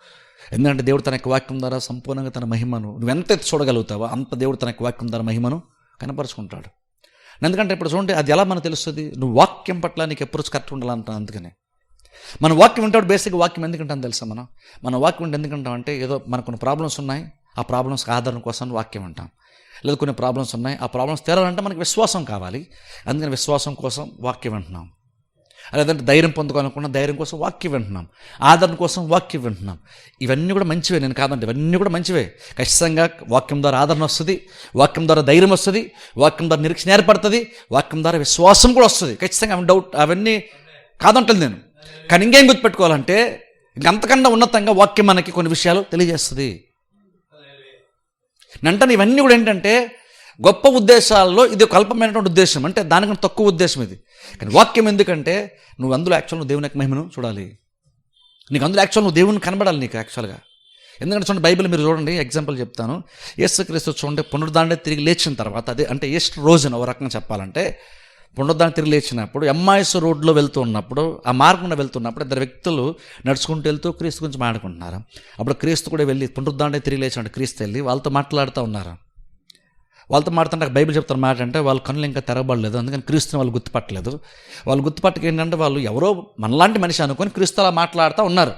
ఎందుకంటే దేవుడు తన యొక్క వాక్యం ద్వారా సంపూర్ణంగా తన మహిమను నువ్వు ఎంత చూడగలుగుతావో అంత దేవుడు తన యొక్క వాక్యం ద్వారా మహిమను కనపరుచుకుంటాడు. ఎందుకంటే ఇప్పుడు చూడండి, అది ఎలా మనకు తెలుస్తుంది? నువ్వు వాక్యం పట్ల నీకు ఎప్పుడు కరెక్ట్ ఉండాలంటాను. అందుకని మన వాక్యం వింటాడు. బేసిక్గా వాక్యం ఎందుకంటాం తెలుసా? మన వాక్యం అంటే ఎందుకంటాం అంటే ఏదో మనకు కొన్ని ప్రాబ్లమ్స్ ఉన్నాయి, ఆ ప్రాబ్లమ్స్కి ఆదరణ కోసం వాక్యం అంటాం. లేదా కొన్ని ప్రాబ్లమ్స్ ఉన్నాయి, ఆ ప్రాబ్లమ్స్ తీరాలంటే మనకి విశ్వాసం కావాలి, అందుకని విశ్వాసం కోసం వాక్యం వింటున్నాం. లేదంటే ధైర్యం పొందుకోవాలనుకున్న ధైర్యం కోసం వాక్యం వింటున్నాం, ఆదరణ కోసం వాక్యం వింటున్నాం. ఇవన్నీ కూడా మంచివే, నేను కాదంటే ఇవన్నీ కూడా మంచివే. ఖచ్చితంగా వాక్యం ద్వారా ఆదరణ వస్తుంది, వాక్యం ద్వారా ధైర్యం వస్తుంది, వాక్యం ద్వారా నిరీక్షణ ఏర్పడుతుంది, వాక్యం ద్వారా విశ్వాసం కూడా వస్తుంది. ఖచ్చితంగా అవన్నీ కాదంటలేదు నేను. కానీ ఇంకేం గుర్తుపెట్టుకోవాలంటే ఇంకంతకన్నా ఉన్నతంగా వాక్యం మనకి కొన్ని విషయాలు తెలియజేస్తుంది. అంటే ఇవన్నీ కూడా ఏంటంటే గొప్ప ఉద్దేశాల్లో ఇది ఒక అల్పమైనటువంటి ఉద్దేశం, అంటే దానికన్నా తక్కువ ఉద్దేశం ఇది. కానీ వాక్యం ఎందుకంటే నువ్వు అందులో యాక్చువల్ నువ్వు దేవుని యొక్క మహిమను చూడాలి, నీకు అందులో యాక్చువల్ నువ్వు దేవుని కనబడాలి నీకు యాక్చువల్గా. ఎందుకంటే చూడండి, బైబిల్ మీరు చూడండి, ఎగ్జాంపుల్ చెప్తాను. యేసుక్రీస్తు చూడండి పునరుద్ధానం తిరిగి లేచిన తర్వాత, అదే అంటే ఈస్టర్ రోజున ఒక రకంగా చెప్పాలంటే పునరుద్ధానం తిరిగి లేచినప్పుడు ఎమ్మాయిసు రోడ్లో వెళ్తూ ఉన్నప్పుడు, ఆ మార్గంలో వెళ్తున్నప్పుడు ఇద్దరు వ్యక్తులు నడుచుకుంటూ వెళ్తూ క్రీస్తు గురించి మాట్లాడుకుంటున్నారు. అప్పుడు క్రీస్తు కూడా వెళ్ళి పునరుద్ధానం తిరిగి లేచినట్టు క్రీస్తు వెళ్ళి వాళ్ళతో మాట్లాడుతూ ఉన్నారు. వాళ్ళతో మాట్లాడుతుంటే బైబిల్ చెప్తున్న మాట అంటే వాళ్ళ కన్నులు ఇంకా తెరవబడలేదు, అందుకని క్రీస్తుని వాళ్ళు గుర్తుపట్టలేదు. వాళ్ళు గుర్తుపట్టక ఏంటంటే వాళ్ళు ఎవరో మనలాంటి మనిషి అనుకొని క్రీస్తు అలా మాట్లాడుతూ ఉన్నారు.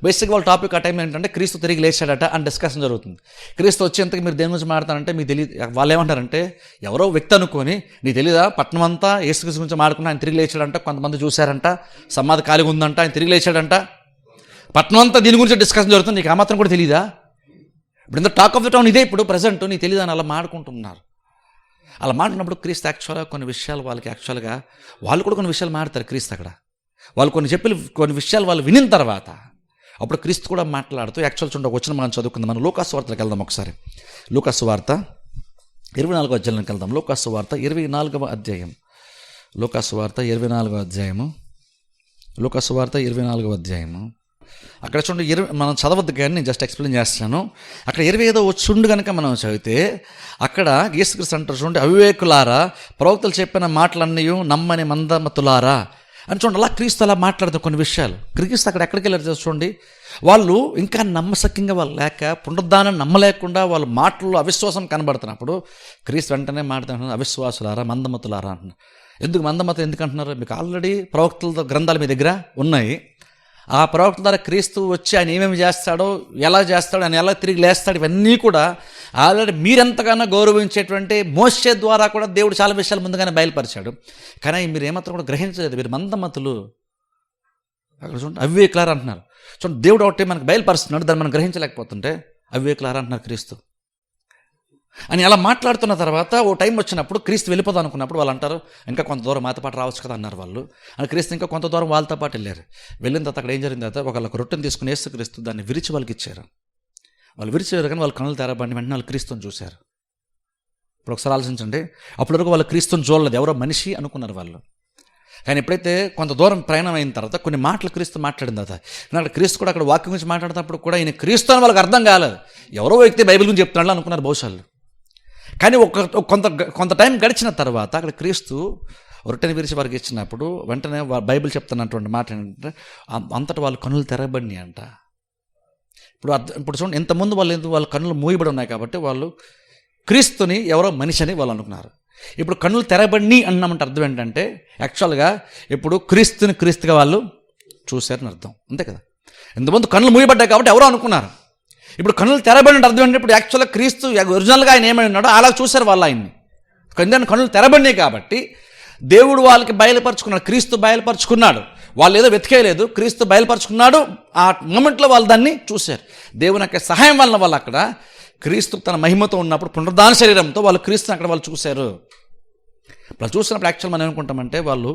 బేసిక్గా వాళ్ళ టాపిక్ ఆ టైం ఏంటంటే క్రీస్తు తిరిగి లేచాడట అని డిస్కషన్ జరుగుతుంది. క్రీస్తు వచ్చేంతకు మీరు దేని గురించి మాట్లాడతారంటే మీకు తెలియదు. వాళ్ళు ఏమంటారంటే ఎవరో వ్యక్తి అనుకొని నీకు తెలీదా, పట్టణం అంతా యేసుక్రీస్తు గురించి మాట్లాడుకుని ఆయన తిరిగి లేచాడంట, కొంతమంది చూశారంట, సమాధి ఖాళీగా ఉందంట, ఆయన తిరిగి లేచాడంట, పట్టణం అంతా దీని గురించి డిస్కషన్ జరుగుతుంది, నీకు ఆ మాత్రం కూడా తెలీదా? ఇప్పుడు ఇంత టాక్ ఆఫ్ ద టౌన్ ఇదే ఇప్పుడు ప్రజెంట్, నీకు తెలీదా అని అలా మాట్లాడుకుంటున్నారు. అలా మాట్లాడినప్పుడు క్రీస్తు యాక్చువల్గా కొన్ని విషయాలు వాళ్ళకి యాక్చువల్గా వాళ్ళు కూడా కొన్ని విషయాలు మాట్లాడతారు. క్రీస్తు అక్కడ వాళ్ళు కొన్ని విషయాలు వాళ్ళు వినిన తర్వాత అప్పుడు క్రీస్తు కూడా మాట్లాడుతూ యాక్చువల్ చూడండి ఒక వచనం మనం చదువుకుందాం. మనం లూకాసు వార్తలకు వెళ్దాం ఒకసారి. లూకాసు వార్త 24వ అధ్యాయంలోకి వెళ్దాం. లూకాసు వార్త 24వ అధ్యాయం. లూకాసు వార్త 24వ అధ్యాయము. లూకాసు వార్త 24వ అధ్యాయము. అక్కడ చూడండి మనం చదవద్దు కానీ నేను జస్ట్ ఎక్స్ప్లెయిన్ చేస్తాను. అక్కడ 25వ వచనం కనుక మనం చదివితే అక్కడ యేసుక్రీస్తు అంటారు చూడండి, అవివేకులారా ప్రవక్తలు చెప్పిన మాటలన్నీ నమ్మని మందమతులారా అని చూడండి. అలా క్రీస్తు అలా మాట్లాడుతారు కొన్ని విషయాలు. క్రీస్తు అక్కడ ఎక్కడికి వెళ్ళారు చూడండి, వాళ్ళు ఇంకా నమ్మశక్యంగా వాళ్ళు లేక పునరుద్ధానం నమ్మలేకుండా వాళ్ళ మాటల్లో అవిశ్వాసం కనబడుతున్నప్పుడు క్రీస్తు వెంటనే మాట్లాడుతున్నారు, అవిశ్వాసులారా మందమతులారా అంటున్నారు. ఎందుకు మందమతం ఎందుకు అంటున్నారు? మీకు ఆల్రెడీ ప్రవక్తల గ్రంథాలు మీ దగ్గర ఉన్నాయి. ఆ ప్రవక్త ద్వారా క్రీస్తు వచ్చి ఆయన ఏమేమి చేస్తాడో, ఎలా చేస్తాడో, ఆయన ఎలా తిరిగి లేస్తాడు, ఇవన్నీ కూడా ఆల్రెడీ మీరెంతగానో గౌరవించేటువంటి మోషే ద్వారా కూడా దేవుడు చాలా విషయాలు ముందుగానే బయలుపరిచాడు. కానీ మీరు ఏమాత్రం కూడా గ్రహించలేదు, మీరు మందమతులు. అక్కడ చూడండి అవివేకులారా అంటున్నారు. చూడండి దేవుడు ఒకటి మనకు బయలుపరుస్తున్నాడు, దాన్ని మనం గ్రహించలేకపోతుంటే అవివేకులారా అంటున్నారు క్రీస్తు అని. అలా మాట్లాడుతున్న తర్వాత ఓ టైం వచ్చినప్పుడు క్రీస్తు వెళ్ళిపోదాం అనుకున్నప్పుడు వాళ్ళు అంటారు ఇంకా కొంత దూరం మాతో పాటు రావచ్చు కదా అన్నారు వాళ్ళు. అని క్రీస్తు ఇంకా కొంత దూరం వాళ్ళతో పాటు వెళ్ళారు. వెళ్ళిన తర్వాత అక్కడ ఏం జరిగింది తర్వాత ఒకళ్ళకి రొట్టెని తీసుకుని యేసుక్రీస్తు దాన్ని విరిచి వాళ్ళకి ఇచ్చారు. వాళ్ళు విరిచారు కానీ వాళ్ళ కన్నులు తెరబడి వెంటనే వాళ్ళు క్రీస్తుని చూశారు. ఇప్పుడు ఒకసారి ఆలోచించండి, అప్పటి వరకు వాళ్ళు క్రీస్తుని చూడలేదు, ఎవరో మనిషి అనుకున్నారు వాళ్ళు. కానీ ఎప్పుడైతే కొంత దూరం ప్రయాణం అయిన తర్వాత కొన్ని మాటలు క్రీస్తు మాట్లాడిన తర్వాత అక్కడ క్రీస్తు కూడా అక్కడ వాక్యం గురించి మాట్లాడేటప్పుడు కూడా ఈయన క్రీస్తు అని వాళ్ళకి అర్థం కాలేదు, ఎవరో వ్యక్తి బైబిల్ గురించి చెప్తున్నాడు అనుకున్నారు బహుశాలు. కానీ కొంత టైం గడిచిన తర్వాత అక్కడ క్రీస్తు రొట్టెని విరిచి వారికి ఇచ్చినప్పుడు వెంటనే బైబిల్ చెప్తున్నటువంటి మాట ఏంటంటే అంతటా వాళ్ళు కన్నులు తెరబడినాయి అంట. ఇప్పుడు చూడండి, ఇంతకుముందు వాళ్ళ కన్నులు మూయబడి ఉన్నాయి కాబట్టి వాళ్ళు క్రీస్తుని ఎవరో మనిషి అని వాళ్ళు అనుకున్నారు. ఇప్పుడు కన్నులు తెరబడి అన్నామంటే అర్థం ఏంటంటే యాక్చువల్గా ఇప్పుడు క్రీస్తుగా వాళ్ళు చూశారని అర్థం, అంతే కదా. ఇంతకుముందు కన్నులు మూయబడ్డాయి కాబట్టి ఎవరో అనుకున్నారు. ఇప్పుడు కన్నులు తెరబడినట్టు అర్థం అంటే ఇప్పుడు యాక్చువల్గా క్రీస్తు ఒరిజినల్గా ఆయన ఏమై ఉన్నాడో అలా చూశారు వాళ్ళు ఆయన్ని. ఎందుకంటే కన్నులు తెరబడినాయి కాబట్టి దేవుడు వాళ్ళకి బయలుపరుచుకున్నాడు, క్రీస్తు బయలుపరుచుకున్నాడు. వాళ్ళు ఏదో వెతికేయలేదు, క్రీస్తు బయలుపరుచుకున్నాడు. ఆ మూమెంట్లో వాళ్ళు దాన్ని చూశారు. దేవుని యొక్క సహాయం వలన వాళ్ళు అక్కడ క్రీస్తు తన మహిమతో ఉన్నప్పుడు పునరుద్ధాన శరీరంతో వాళ్ళు క్రీస్తుని అక్కడ వాళ్ళు చూశారు. వాళ్ళు చూసినప్పుడు యాక్చువల్ మనం ఏమనుకుంటామంటే వాళ్ళు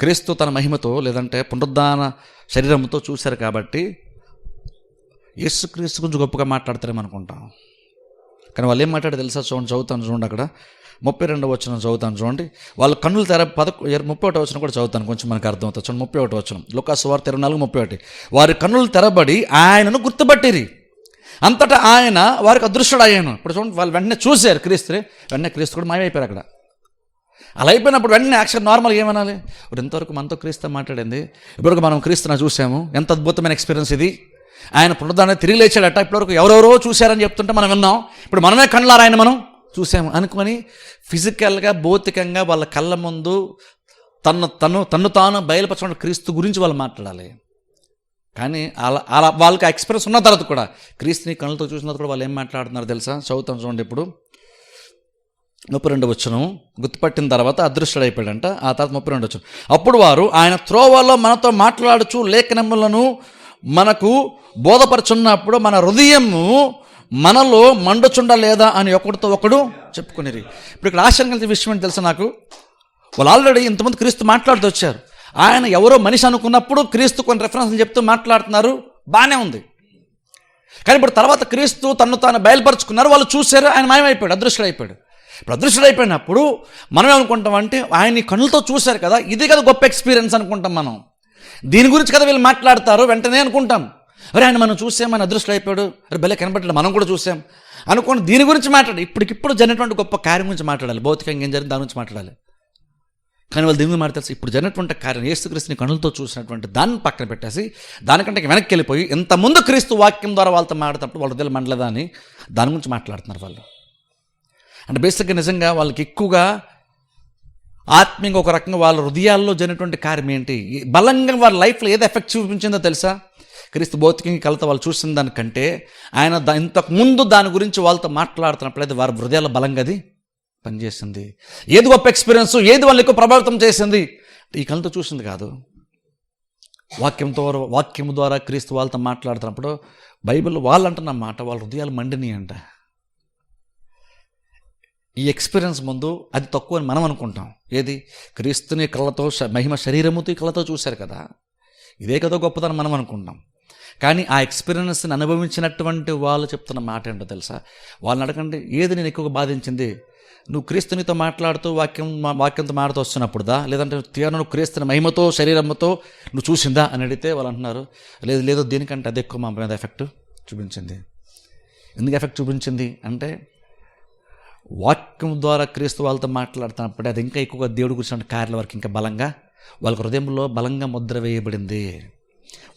క్రీస్తు తన మహిమతో లేదంటే పునరుద్ధాన శరీరంతో చూశారు కాబట్టి యేసుక్రీస్తు గురించి గొప్పగా మాట్లాడతారేమో అనుకుంటాం. కానీ వాళ్ళు ఏం మాట్లాడారు తెలుసా? చదువుతాను చూడండి, అక్కడ 32వ వచనం చదువుతాను చూడండి. వాళ్ళ కన్నులు 31వ వచనం కూడా చదువుతాను, కొంచెం మనకు అర్థమవుతుంది. చూడండి 31వ వచనం, లూకా సువార్త 24:31. వారి కన్నులు తెరబడి ఆయనను గుర్తుపట్టిరి, అంతటా ఆయన వారికి అదృశ్యుడయ్యాను. ఇప్పుడు చూడండి, వాళ్ళు వెంటనే చూశారు క్రీస్తుని, వెంటనే క్రీస్తు కూడా మాయమైపోయారు అక్కడ. అలా అయిపోయినప్పుడు వెంటనే యాక్షన్ నార్మల్గా ఏమనాలి? ఇప్పుడు ఎంతవరకు మనతో క్రీస్తు మాట్లాడింది, ఇప్పటివరకు మనం క్రీస్తుని చూసాము, ఎంత అద్భుతమైన ఎక్స్పీరియన్స్ ఇది. ఆయన పునరుద్ధానం తిరిగి లేచాడట, ఇప్పటివరకు ఎవరెవరో చూశారని చెప్తుంటే మనం విన్నాం, ఇప్పుడు మనమే కళ్ళారా ఆయన మనం చూసాము అనుకొని ఫిజికల్గా భౌతికంగా వాళ్ళ కళ్ళ ముందు తన్ను తాను బయలుపరచుకున్న క్రీస్తు గురించి వాళ్ళు మాట్లాడాలి. కానీ అలా వాళ్ళకి ఎక్స్పీరియన్స్ ఉన్న తర్వాత కూడా క్రీస్తుని కళ్ళతో చూసిన తర్వాత కూడా వాళ్ళు ఏం మాట్లాడుతున్నారు తెలుసా? చదువుతాం చూడండి. ఇప్పుడు 32వ వచనం, గుర్తుపట్టిన తర్వాత అదృశ్యుడైపోయాడంట. ఆ తర్వాత 32వ వచనం, అప్పుడు వారు ఆయన త్రోవలో మనతో మాట్లాడుచు లేఖనములను మనకు బోధపరచున్నప్పుడు మన హృదయము మనలో మండుచుండలేదా అని ఒకరితో ఒకడు చెప్పుకునేది. ఇప్పుడు ఇక్కడ ఆశ్చర్యం కలిగే విషయం ఏంటి తెలుసా నాకు? వాళ్ళు ఆల్రెడీ ఇంతమంది క్రీస్తు మాట్లాడుతూ వచ్చారు. ఆయన ఎవరో మనిషి అనుకున్నప్పుడు క్రీస్తు కొన్ని రెఫరెన్స్లు చెప్తూ మాట్లాడుతున్నారు, బాగానే ఉంది. కానీ ఇప్పుడు తర్వాత క్రీస్తు తను తాను బయలుపరుచుకున్నారు, వాళ్ళు చూశారు, ఆయన మాయమైపోయాడు, అదృశ్యుడైపోయాడు. ఇప్పుడు అదృశ్యుడైపోయినప్పుడు మనం ఏమనుకుంటాం అంటే ఆయన్ని కళ్ళతో చూశారు కదా, ఇది కదా గొప్ప ఎక్స్పీరియన్స్ అనుకుంటాం మనం. దీని గురించి కదా వీళ్ళు మాట్లాడతారు, వెంటనే అనుకుంటాం అరే ఆయన మనం చూసాం, ఆయన అదృశ్యుడైపోయాడు, అరే భలే కనపడలేదు, మనం కూడా చూసాం అనుకోండి. దీని గురించి మాట్లాడాలి, ఇప్పటికిప్పుడు జరిగినటువంటి గొప్ప కార్యం గురించి మాట్లాడాలి, భౌతికంగా ఏం జరిగింది దాని గురించి మాట్లాడాలి. కానీ వాళ్ళు దీని గురించి మాట్లాడాల్సి ఇప్పుడు జరిగినటువంటి కార్యం యేసుక్రీస్తుని కనులతో చూసినటువంటి దాన్ని పక్కన పెట్టేసి దానికంటే వెనక్కి వెళ్ళిపోయి ఇంతకుముందు క్రీస్తు వాక్యం ద్వారా వాళ్ళతో మాట్లాడేటప్పుడు వాళ్ళ హృదయాలు మండలేదా అని దాని గురించి మాట్లాడుతున్నారు వాళ్ళు. అంటే బేసిక్గా నిజంగా వాళ్ళకి ఎక్కువగా ఆత్మీయంగా ఒక రకంగా వాళ్ళ హృదయాల్లో జరిగినటువంటి కార్యం ఏంటి, బలంగా వాళ్ళ లైఫ్లో ఏది ఎఫెక్ట్ చూపించిందో తెలుసా? క్రీస్తు భౌతికంగా కలత వాళ్ళు చూసిన దానికంటే ఆయన ఇంతకు ముందు దాని గురించి వాళ్ళతో మాట్లాడుతున్నప్పుడు అయితే వారి హృదయాల బలంగా అది పనిచేసింది. ఏది గొప్ప ఎక్స్పీరియన్స్, ఏది వాళ్ళు ఎక్కువ ప్రభావితం చేసింది, ఈ కళ్ళతో చూసింది కాదు, వాక్యం ద్వారా క్రీస్తు వాళ్ళతో మాట్లాడుతున్నప్పుడు బైబిల్ వాళ్ళు అంటున్న మాట వాళ్ళ హృదయాలు మండిని అంట. ఈ ఎక్స్పీరియన్స్ ముందు అది తక్కువ అని మనం అనుకుంటాం. ఏది క్రీస్తుని కళ్ళతో మహిమ శరీరముతో కళ్ళతో చూశారు కదా, ఇదే కదా గొప్పదని మనం అనుకుంటాం. కానీ ఆ ఎక్స్పీరియన్స్ని అనుభవించినటువంటి వాళ్ళు చెప్తున్న మాట ఏంటో తెలుసా? వాళ్ళని అడగండి, ఏది నేను ఎక్కువగా బాధించింది, నువ్వు క్రీస్తునితో మాట్లాడుతూ వాక్యంతో మాట్లాడుతూ వస్తున్నప్పుడుదా, లేదంటే నువ్వు క్రీస్తుని మహిమతో శరీరంతో నువ్వు చూసిందా అని అడిగితే వాళ్ళు అంటున్నారు లేదు దీనికంటే అది ఎక్కువ మా మీద ఎఫెక్ట్ చూపించింది. ఎందుకు ఎఫెక్ట్ చూపించింది అంటే వాక్యం ద్వారా క్రీస్తు వాళ్ళతో మాట్లాడుతున్నప్పుడే అది ఇంకా ఎక్కువగా దేవుడి గురించి కార్యాల వరకు ఇంకా బలంగా వాళ్ళ హృదయంలో బలంగా ముద్ర వేయబడింది.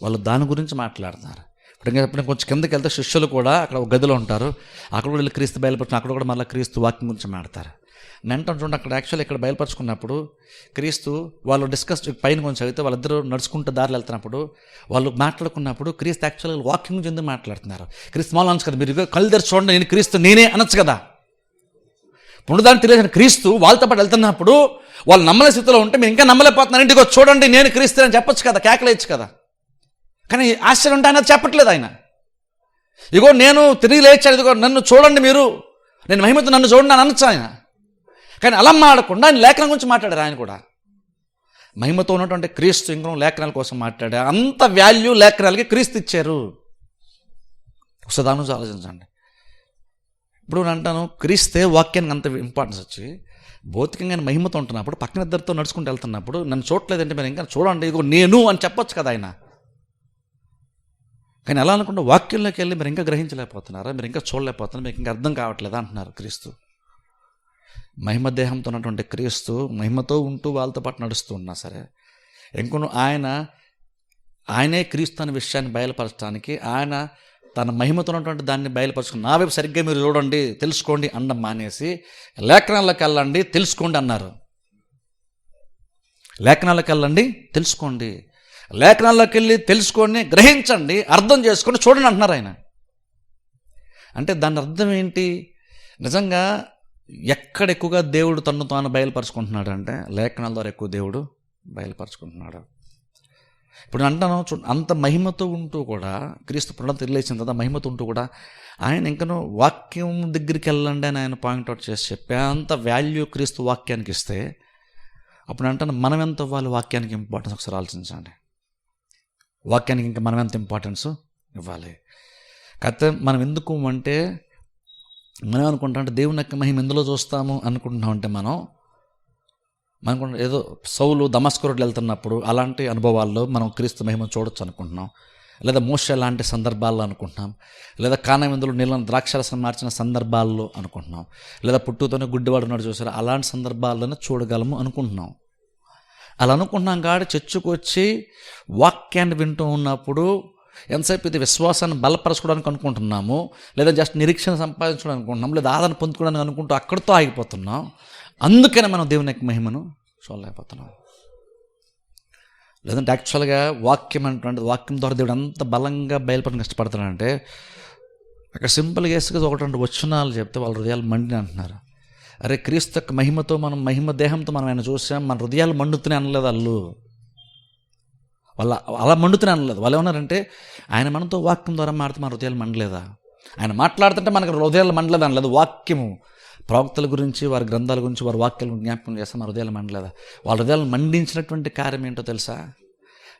వాళ్ళు దాని గురించి మాట్లాడుతున్నారు. ఇప్పుడు కొంచెం కిందకి వెళ్తే శిష్యులు కూడా అక్కడ ఒక గదిలో ఉంటారు, అక్కడ కూడా వెళ్ళి క్రీస్తు బయలుపరుచుకుని అక్కడ కూడా మళ్ళీ క్రీస్తు వాక్యం గురించి మాట్లాడతారు. నేను చూడండి అక్కడ యాక్చువల్లీ ఇక్కడ బయలుపరుచుకున్నప్పుడు క్రీస్తు వాళ్ళు డిస్కస్ పైన కొంచెం చదివితే వాళ్ళిద్దరూ నడుచుకుంటూ దారిలో వెళ్తున్నప్పుడు వాళ్ళు మాట్లాడుకున్నప్పుడు క్రీస్తు యాక్చువల్గా వాక్యం గురించి ఎందుకు మాట్లాడుతున్నారు? క్రీస్తు మామూలు అనొచ్చు కదా, మీరు కళ్ళు తెరిచి చూడండి నేను క్రీస్తు నేనే అనొచ్చు కదా. పునరుద్ధానం తెలియజేసిన క్రీస్తు వాళ్ళతో పాటు వెళ్తున్నప్పుడు వాళ్ళు నమ్మలే స్థితిలో ఉంటే మీరు ఇంకా నమ్మలేకపోతున్నారు, ఇంటికి చూడండి నేను క్రీస్తు అని చెప్పొచ్చు కదా, కేకలేయచ్చు కదా. కానీ ఆశ్చర్యం ఉంటే ఆయన చెప్పట్లేదు. ఆయన ఇగో నేను తిరిగి లేచాడు, ఇదిగో నన్ను చూడండి మీరు, నేను మహిమతో నన్ను చూడండి అని అనొచ్చు ఆయన. కానీ అలా మాడకుండా ఆయన లేఖనం గురించి మాట్లాడారు. ఆయన కూడా మహిమతో ఉన్నటువంటి క్రీస్తు ఇంకా లేఖనాల కోసం మాట్లాడారు. అంత వాల్యూ లేఖనాలకి క్రీస్తు ఇచ్చారు. ఒకసారి దాని నుంచి ఆలోచించండి. ఇప్పుడు నేను అంటాను క్రీస్తే వాక్యానికి అంత ఇంపార్టెన్స్ వచ్చి భౌతికంగా మహిమతో ఉంటున్నప్పుడు పక్కన ఇద్దరితో నడుచుకుంటూ వెళ్తున్నప్పుడు నన్ను చూడలేదంటే మీరు ఇంకా చూడండి ఇదిగో నేను అని చెప్పొచ్చు కదా ఆయన. కానీ ఎలా అనుకుంటే వాక్యంలోకి వెళ్ళి మీరు ఇంకా గ్రహించలేకపోతున్నారా, మీరు ఇంకా చూడలేకపోతున్నారు, మీకు ఇంకా అర్థం కావట్లేదా అంటున్నారు. క్రీస్తు మహిమ దేహంతో ఉన్నటువంటి క్రీస్తు మహిమతో ఉంటూ వాళ్ళతో పాటు నడుస్తూ ఉన్నా సరే ఇంకొను ఆయనే క్రీస్తు అనే విషయాన్ని బయలుపరచడానికి ఆయన తన మహిమతో ఉన్నటువంటి దాన్ని బయలుపరుచుకుని నా వైపు సరిగ్గా మీరు చూడండి, తెలుసుకోండి అనడం మానేసి లేఖనాల్లోకి వెళ్ళండి, తెలుసుకోండి అన్నారు. లేఖనాల్లోకి వెళ్ళండి, తెలుసుకోండి, లేఖనాల్లోకి వెళ్ళి తెలుసుకోండి, గ్రహించండి, అర్థం చేసుకోండి, చూడండి అంటున్నారు ఆయన. అంటే దాని అర్థం ఏంటి? నిజంగా ఎక్కడ ఎక్కువగా దేవుడు తను తాను బయలుపరుచుకుంటున్నాడు అంటే లేఖనాల ద్వారా ఎక్కువ దేవుడు బయలుపరుచుకుంటున్నాడు. ఇప్పుడు అంటాను, అంత మహిమతో ఉంటూ కూడా, క్రీస్తు పునరుద్ధరణ తెలియచిన తర్వాత మహిమతో ఉంటూ కూడా ఆయన ఇంకనూ వాక్యం దగ్గరికి వెళ్ళండి అని ఆయన పాయింట్అవుట్ చేసి చెప్పే అంత వాల్యూ క్రీస్తు వాక్యానికి ఇస్తే, అప్పుడు అంటాను మనం ఎంత ఇవ్వాలి వాక్యానికి ఇంపార్టెన్స్ ఒకసారి ఆలోచించండి. వాక్యానికి ఇంకా మనం ఎంత ఇంపార్టెన్స్ ఇవ్వాలి. కాకపోతే మనం ఎందుకు అంటే మనం అనుకుంటాం అంటే దేవుని యొక్క మహిమ ఎందులో చూస్తాము అనుకుంటున్నాం అంటే మనకు ఏదో సౌలు దమస్కు రోడ్లు వెళ్తున్నప్పుడు అలాంటి అనుభవాల్లో మనం క్రీస్తు మహిమను చూడొచ్చు అనుకుంటున్నాం, లేదా మోషే లాంటి సందర్భాల్లో అనుకుంటున్నాం, లేదా కానవిందులు నీళ్ళను ద్రాక్షరసం మార్చిన సందర్భాల్లో అనుకుంటున్నాం, లేదా పుట్టుతోనే గుడ్డివాడు ఉన్నాడు చూసారా అలాంటి సందర్భాల్లోనే చూడగలము అనుకుంటున్నాం. అలా అనుకుంటున్నాం కాబట్టి చర్చకు వచ్చి వాక్యాన్ని వింటూ ఉన్నప్పుడు ఎంతసేపు ఇది విశ్వాసాన్ని బలపరచుకోవడానికి అనుకుంటున్నాము, లేదా జస్ట్ నిరీక్షణ సంపాదించుకోవడానికి అనుకుంటున్నాం, లేదా ఆదరణ పొందుకోవడానికి అనుకుంటూ అక్కడితో ఆగిపోతున్నాం. అందుకనే మనం దేవుని యొక్క మహిమను చూడలేకపోతున్నాం. లేదంటే యాక్చువల్గా వాక్యం అంటే వాక్యం ద్వారా దేవుడు అంత బలంగా బయలుపడడానికి కష్టపడతాడంటే అక్కడ సింపుల్గా వేసుగా ఒకటి రెండు వచనాలు చెప్తే వాళ్ళ హృదయాలు మండిని అంటున్నారు. అరే క్రీస్తు యొక్క మహిమతో మనం మహిమ దేహంతో మనం ఆయన చూసాం, మన హృదయాలు మండుతూనే అనలేదు వాళ్ళు. అలా మండుతూనే అనలేదు. వాళ్ళు ఏమన్నారంటే ఆయన మనతో వాక్యం ద్వారా మాడితే మన హృదయాలు మండలేదా, ఆయన మాట్లాడుతుంటే మనకు హృదయాలు మండలేదు అనలేదు. వాక్యము ప్రవక్తల గురించి, వారి గ్రంథాల గురించి, వారి వాక్యాలను జ్ఞాపకం చేస్తే మన హృదయాలు మండలేదా? వాళ్ళ హృదయాలు మండించినటువంటి కార్యం ఏంటో తెలుసా?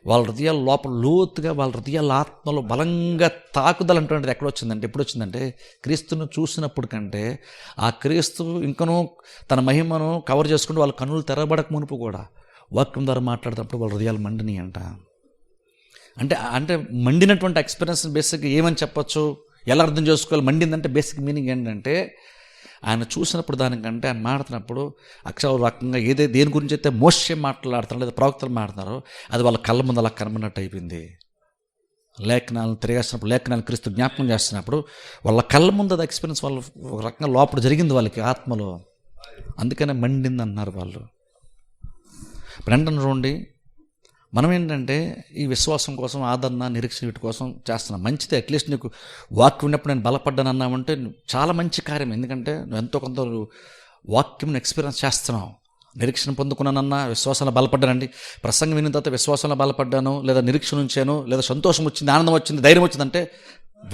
వాళ్ళ హృదయాల లోపల లోతుగా, వాళ్ళ హృదయాల ఆత్మలో బలంగా తాకుదల అంటువంటిది ఎక్కడ వచ్చిందంటే, ఎప్పుడు వచ్చిందంటే క్రీస్తును చూసినప్పుడు కంటే ఆ క్రీస్తు ఇంకనూ తన మహిమను కవర్ చేసుకుంటూ వాళ్ళ కన్నులు తెరబడక మునుపు కూడా వాక్యం ద్వారా మాట్లాడుతున్నప్పుడు వాళ్ళ హృదయాలు మండిని అంట. అంటే మండినటువంటి ఎక్స్పీరియన్స్ బేసిక్గా ఏమని చెప్పచ్చు, ఎలా అర్థం చేసుకోవాలి? మండిందంటే బేసిక్ మీనింగ్ ఏంటంటే ఆయన చూసినప్పుడు దానికంటే ఆయన మాట్లాడుతున్నప్పుడు అక్షర రకంగా దేని గురించి అయితే మోషే మాట్లాడుతున్నారో లేదా ప్రవక్తలు మాట్లాడుతున్నారో అది వాళ్ళ కళ్ళ ముందు అలా కనబడినట్టు అయిపోయింది. లేఖనాలను తిరిగేస్తున్నప్పుడు, లేఖనాలను క్రీస్తు జ్ఞాపకం చేస్తున్నప్పుడు వాళ్ళ కళ్ళ ముందు అది ఎక్స్పీరియన్స్ వాళ్ళు ఒక రకంగా లోపల జరిగింది వాళ్ళకి ఆత్మలో. అందుకనే మండింది అన్నారు వాళ్ళు. ఇప్పుడు చూడండి, మనం ఏంటంటే ఈ విశ్వాసం కోసం, ఆదరణ, నిరీక్షణ వీటి కోసం చేస్తున్నాం. మంచిది, అట్లీస్ట్ నీకు వాక్యం ఉన్నప్పుడు నేను బలపడ్డాను అన్నామంటే చాలా మంచి కార్యం. ఎందుకంటే నువ్వు ఎంతో కొంత వాక్యం ఎక్స్పీరియన్స్ చేస్తున్నావు. నిరీక్షణ పొందుకున్నానన్నా విశ్వాసంలో బలపడ్డానండి, ప్రసంగం విన్న తర్వాత విశ్వాసంలో బలపడ్డాను, లేదా నిరీక్షణ ఉంచాను, లేదా సంతోషం వచ్చింది, ఆనందం వచ్చింది, ధైర్యం వచ్చిందంటే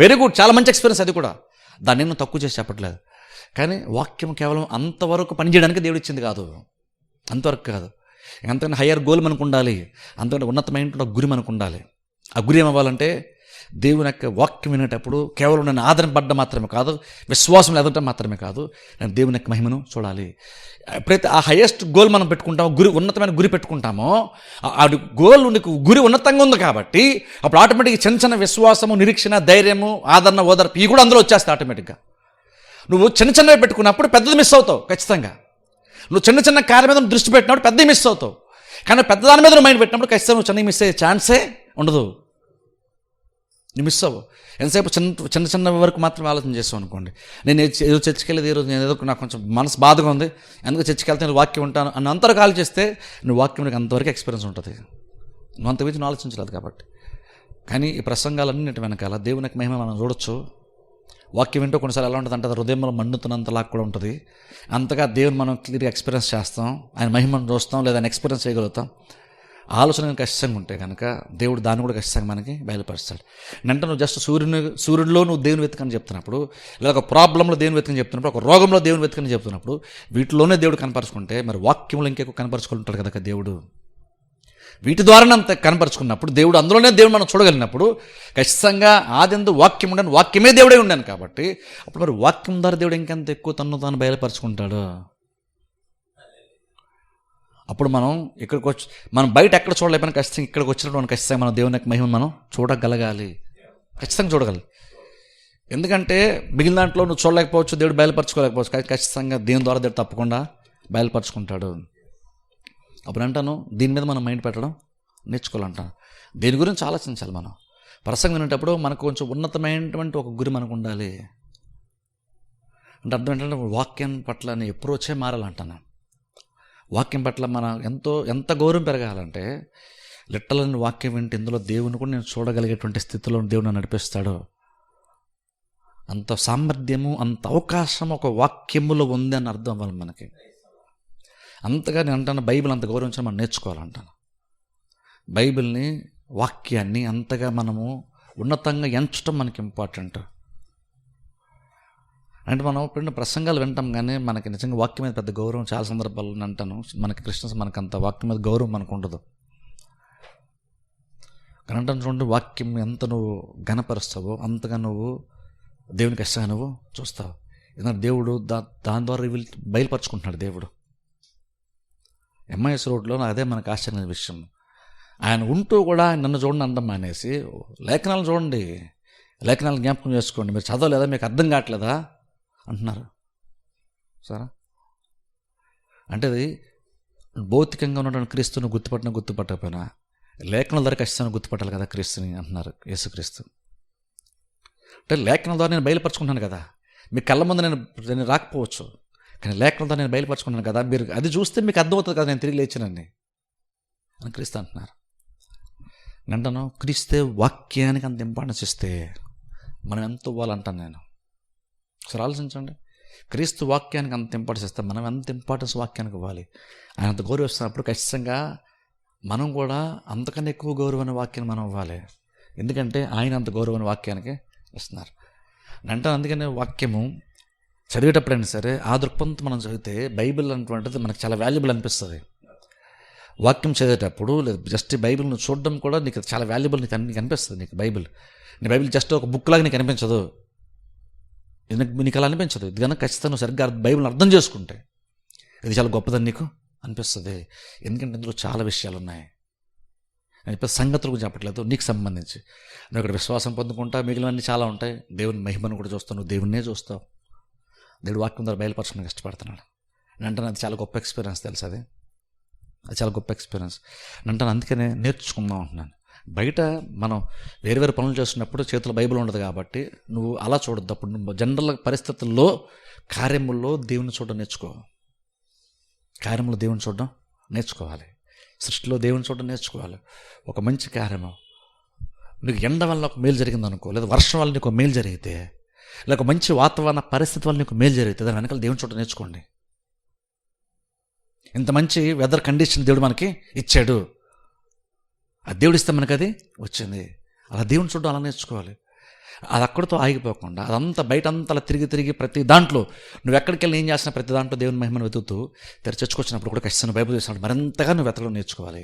వెరీ గుడ్, చాలా మంచి ఎక్స్పీరియన్స్. అది కూడా దాన్ని నేను తక్కువ చేసి చెప్పట్లేదు. కానీ వాక్యం కేవలం అంతవరకు పనిచేయడానికి దేవుడు ఇచ్చింది కాదు, అంతవరకు కాదు. అంతకన్నా హయ్యర్ గోల్ మనకు ఉండాలి, అంతకంటే ఉన్నతమైన గురి మనకు ఉండాలి. ఆ గురి ఏమవ్వాలంటే దేవుని యొక్క వాక్యం వినేటప్పుడు కేవలం నేను ఆదరణపడ్డం మాత్రమే కాదు, విశ్వాసం ఎదగటం మాత్రమే కాదు, నేను దేవుని యొక్క మహిమను చూడాలి. ఎప్పుడైతే ఆ హయ్యెస్ట్ గోల్ మనం పెట్టుకుంటామో, గురి ఉన్నతమైన గురి పెట్టుకుంటామో, ఆ గోల్ నీకు గురి ఉన్నతంగా ఉంది కాబట్టి అప్పుడు ఆటోమేటిక్గా చిన్న చిన్న విశ్వాసము, నిరీక్షణ, ధైర్యము, ఆదరణ, ఓదార్పు ఇవి కూడా అందులో వచ్చేస్తాయి ఆటోమేటిక్గా. నువ్వు చిన్న చిన్నవి పెట్టుకున్నప్పుడు పెద్దది మిస్ అవుతావు ఖచ్చితంగా. నువ్వు చిన్న చిన్న కార్యం మీద దృష్టి పెట్టినప్పుడు పెద్దవి మిస్ అవుతావు. కానీ పెద్దదాని మీద మైండ్ పెట్టినప్పుడు ఖచ్చితంగా నువ్వు చిన్నవి మిస్ అయ్యే ఛాన్సే ఉండదు, నువ్వు మిస్ అవ్వవు. ఎంతసేపు చిన్న చిన్న వరకు మాత్రం ఆలోచన చేస్తావు అనుకోండి. నేను ఏదో చర్చికి వెళ్ళేది, ఈరోజు నేను ఏదో నాకు కొంచెం మనసు బాధగా ఉంది, అందుకే చర్చికి వెళ్తే నేను వాక్యం ఉంటాను అన్న అంతవరకు ఆలోచిస్తే నువ్వు వాక్యం నీకు అంతవరకు ఎక్స్పీరియన్స్ ఉంటుంది. నువ్వు అంత గురించి ఆలోచించలేదు కాబట్టి. కానీ ఈ ప్రసంగాలన్నింటి వెనకాల దేవుని యొక్క మహిమ మనం చూడొచ్చు. వాక్యం వింటూ కొన్నిసార్లు ఎలా ఉంటుంది అంటే అది హృదయంలో మండుతున్నంతలా కూడా ఉంటుంది. అంతగా దేవుని మనం క్లియర్గా ఎక్స్పీరియన్స్ చేస్తాం, ఆయన మహిమను చూస్తాం, లేదా ఆయన ఎక్స్పీరియన్స్ చేయగలుగుతాం. ఆలోచన ఖచ్చితంగా ఉంటే కనుక దేవుడు దాన్ని కూడా ఖచ్చితంగా మనకి బయలుపరుస్తాడు. అంటే నువ్వు జస్ట్ సూర్యుడిలో నువ్వు దేవుని వెతకని చెప్తున్నప్పుడు, లేదా ఒక ప్రాబ్లంలో దేవుని వెతకని చెప్తున్నప్పుడు, ఒక రోగంలో దేవుని వెతకని చెప్తున్నప్పుడు, వీటిలోనే దేవుడు కనపరుచుకుంటే మరి వాక్యంలో ఇంకెక్కువ కనపరుచుకుంటాడు కదా దేవుడు. వీటి ద్వారానే అంత కనపరుచుకున్నప్పుడు దేవుడు, అందులోనే దేవుడు మనం చూడగలిగినప్పుడు ఖచ్చితంగా ఆదిందు వాక్యం ఉండని, వాక్యమే దేవుడే ఉండాను కాబట్టి అప్పుడు మరి వాక్యం ద్వారా దేవుడు ఇంకెంత ఎక్కువ తను తాను బయలుపరుచుకుంటాడు. అప్పుడు మనం ఇక్కడికి వచ్చి మనం బయట ఎక్కడ చూడలేకపోయినా ఖచ్చితంగా ఇక్కడికి వచ్చినప్పుడు మనం ఖచ్చితంగా మన దేవుని యొక్క మహిమను మనం చూడగలగాలి, ఖచ్చితంగా చూడగలగాలి. ఎందుకంటే మిగిలిన దాంట్లో నువ్వు చూడలేకపోవచ్చు, దేవుడు బయలుపరచుకోలేకపోవచ్చు, కానీ ఖచ్చితంగా దేవుని ద్వారా దేవుడు తప్పకుండా బయలుపరుచుకుంటాడు. అప్పుడు అంటాను దీని మీద మనం మైండ్ పెట్టడం నేర్చుకోవాలంటాను. దేని గురించి ఆలోచించాలి మనం. ప్రసంగం వినేటప్పుడు మనకు కొంచెం ఉన్నతమైనటువంటి ఒక గురి మనకు ఉండాలి. అంటే అర్థం ఏంటంటే వాక్యం పట్ల నీ అప్రోచే మారాలంటాను. వాక్యం పట్ల మన ఎంత గౌరవం పెరగాలంటే లిట్టలని వాక్యం వింటే ఇందులో దేవుని కూడా నేను చూడగలిగేటువంటి స్థితిలో దేవుడు నన్ను నడిపిస్తాడు. అంత సామర్థ్యము, అంత అవకాశం ఒక వాక్యములో ఉంది అని అర్థం అవ్వాలి మనకి. అంతగా నేను అంటాను, బైబిల్ అంత గౌరవించడం మనం నేర్చుకోవాలంటాను. బైబిల్ని, వాక్యాన్ని అంతగా మనము ఉన్నతంగా ఎంచడం మనకి ఇంపార్టెంట్. అంటే మనం ఇప్పుడు ప్రసంగాలు వింటాం కానీ మనకి నిజంగా వాక్యం మీద పెద్ద గౌరవం చాలా సందర్భాల్లో అంటాను. మనకి క్రిస్టియన్స్ మనకు అంత వాక్యం మీద గౌరవం మనకు ఉండదు. కానీ అంటాను చూడండి, వాక్యం ఎంత నువ్వు ఘనపరుస్తావో అంతగా నువ్వు దేవునికి ఇష్టంగా నువ్వు చూస్తావు. ఎందుకంటే దేవుడు దాని ద్వారా బయలుపరుచుకుంటున్నాడు. దేవుడు ఎంఐఎస్ రోడ్లో అదే మనకు ఆశ్చర్యమైన విషయం. ఆయన ఉంటూ కూడా నన్ను చూడండి అనడం మానేసి లేఖనాలు చూడండి, లేఖనాలు జ్ఞాపకం చేసుకోండి, మీరు చదవలేదా, మీకు అర్థం కావట్లేదా అంటున్నారు. సరే, అంటే అది భౌతికంగా ఉన్నటువంటి క్రీస్తుని గుర్తుపట్టకపోయినా లేఖనాల ద్వారా ఖచ్చితంగా గుర్తుపట్టాలి కదా క్రీస్తుని అంటున్నారు యేసుక్రీస్తు. అంటే లేఖనాల ద్వారా నేను బయలుపరుచుకుంటాను కదా, మీ కళ్ళ ముందు నేను రాకపోవచ్చు, కానీ లేఖనాల ద్వారా నేను బయలుపరుచుకుంటాను కదా, మీరు అది చూస్తే మీకు అర్థమవుతుంది కదా నేను తిరిగి లేచినని అని క్రీస్తు అంటున్నారు. నేను అంటాను, క్రీస్తే వాక్యానికి అంత ఇంపార్టెన్స్ ఇస్తే మనం ఎంత ఇవ్వాలంటాను నేను. ఒకసారి ఆలోచించండి, క్రీస్తు వాక్యానికి అంత ఇంపార్టెన్స్ ఇస్తే మనం ఎంత ఇంపార్టెన్స్ వాక్యానికి ఇవ్వాలి. ఆయన అంత గౌరవిస్తున్నప్పుడు ఖచ్చితంగా మనం కూడా అంతకన్నా ఎక్కువ గౌరవమైన వాక్యాన్ని మనం ఇవ్వాలి. ఎందుకంటే ఆయన అంత గౌరవమైన వాక్యానికి ఇస్తున్నారు. అంటే అందుకనే వాక్యము చదివేటప్పుడైనా సరే ఆ దృక్పథంతో మనం చదివితే బైబిల్ అటువంటిది మనకు చాలా వాల్యుబుల్ అనిపిస్తుంది. వాక్యం చదివేటప్పుడు లేదు జస్ట్ బైబిల్ నువ్వు చూడడం కూడా నీకు చాలా వాల్యుబుల్ నీకు అనిపిస్తుంది. నీకు నీ బైబిల్ జస్ట్ ఒక బుక్ లాగా నీకు అనిపించదు, నీకు అలా అనిపించదు. ఇది కనుక ఖచ్చితంగా నువ్వు సరిగ్గా బైబిల్ని అర్థం చేసుకుంటే ఇది చాలా గొప్పదని నీకు అనిపిస్తుంది. ఎందుకంటే ఇందులో చాలా విషయాలు ఉన్నాయి. నేను ఇప్పుడు సంగతుల గురించి చెప్పట్లేదు, నీకు సంబంధించి నువ్వు ఇక్కడ విశ్వాసం పొందుకుంటా, మిగిలినవన్నీ చాలా ఉంటాయి. దేవుని మహిమను కూడా చూస్తావు, నువ్వు దేవున్నే చూస్తావు. దేవుడు వాక్యం ద్వారా బయలుపరచడానికి ఇష్టపడుతున్నాడు. అంటే అది చాలా గొప్ప ఎక్స్పీరియన్స్ తెలుసు. అది చాలా గొప్ప ఎక్స్పీరియన్స్ అంటాను. అందుకనే నేర్చుకుందాం అంటున్నాను. బయట మనం వేరు పనులు చేస్తున్నప్పుడు చేతిలో బైబిల్ ఉండదు కాబట్టి నువ్వు అలా చూడొద్దు. అప్పుడు నువ్వు జనరల్ పరిస్థితుల్లో కార్యముల్లో దేవుని చూడడం నేర్చుకో. కార్యములో దేవుని చూడడం నేర్చుకోవాలి. సృష్టిలో దేవుని చూడడం నేర్చుకోవాలి. ఒక మంచి కార్యము నీకు ఎండ వల్ల ఒక మేలు జరిగిందనుకో, లేదా వర్షం వల్ల నీకు మేలు జరిగితే, లేక మంచి వాతావరణ పరిస్థితి వల్ల నీకు మేలు జరిగితే దాని వెనకాల దేవుని చూడడం నేర్చుకోండి. ఇంత మంచి వెదర్ కండిషన్ దేవుడు మనకి ఇచ్చాడు, ఆ దేవుడు ఇస్తే మనకు అది వచ్చింది. అలా దేవుని చూడడం అలా నేర్చుకోవాలి. అది అక్కడితో ఆగిపోకుండా అదంతా బయట అంతా అలా తిరిగి ప్రతి దాంట్లో నువ్వు ఎక్కడికి వెళ్ళి ఏం చేసినా ప్రతి దాంట్లో దేవుని మహిమను వెతుకుతూ చర్చకొచ్చినప్పుడు కూడా ఖచ్చితంగా బైబిల్ చేసినప్పుడు మరింతగా నువ్వు వెతకడం నేర్చుకోవాలి.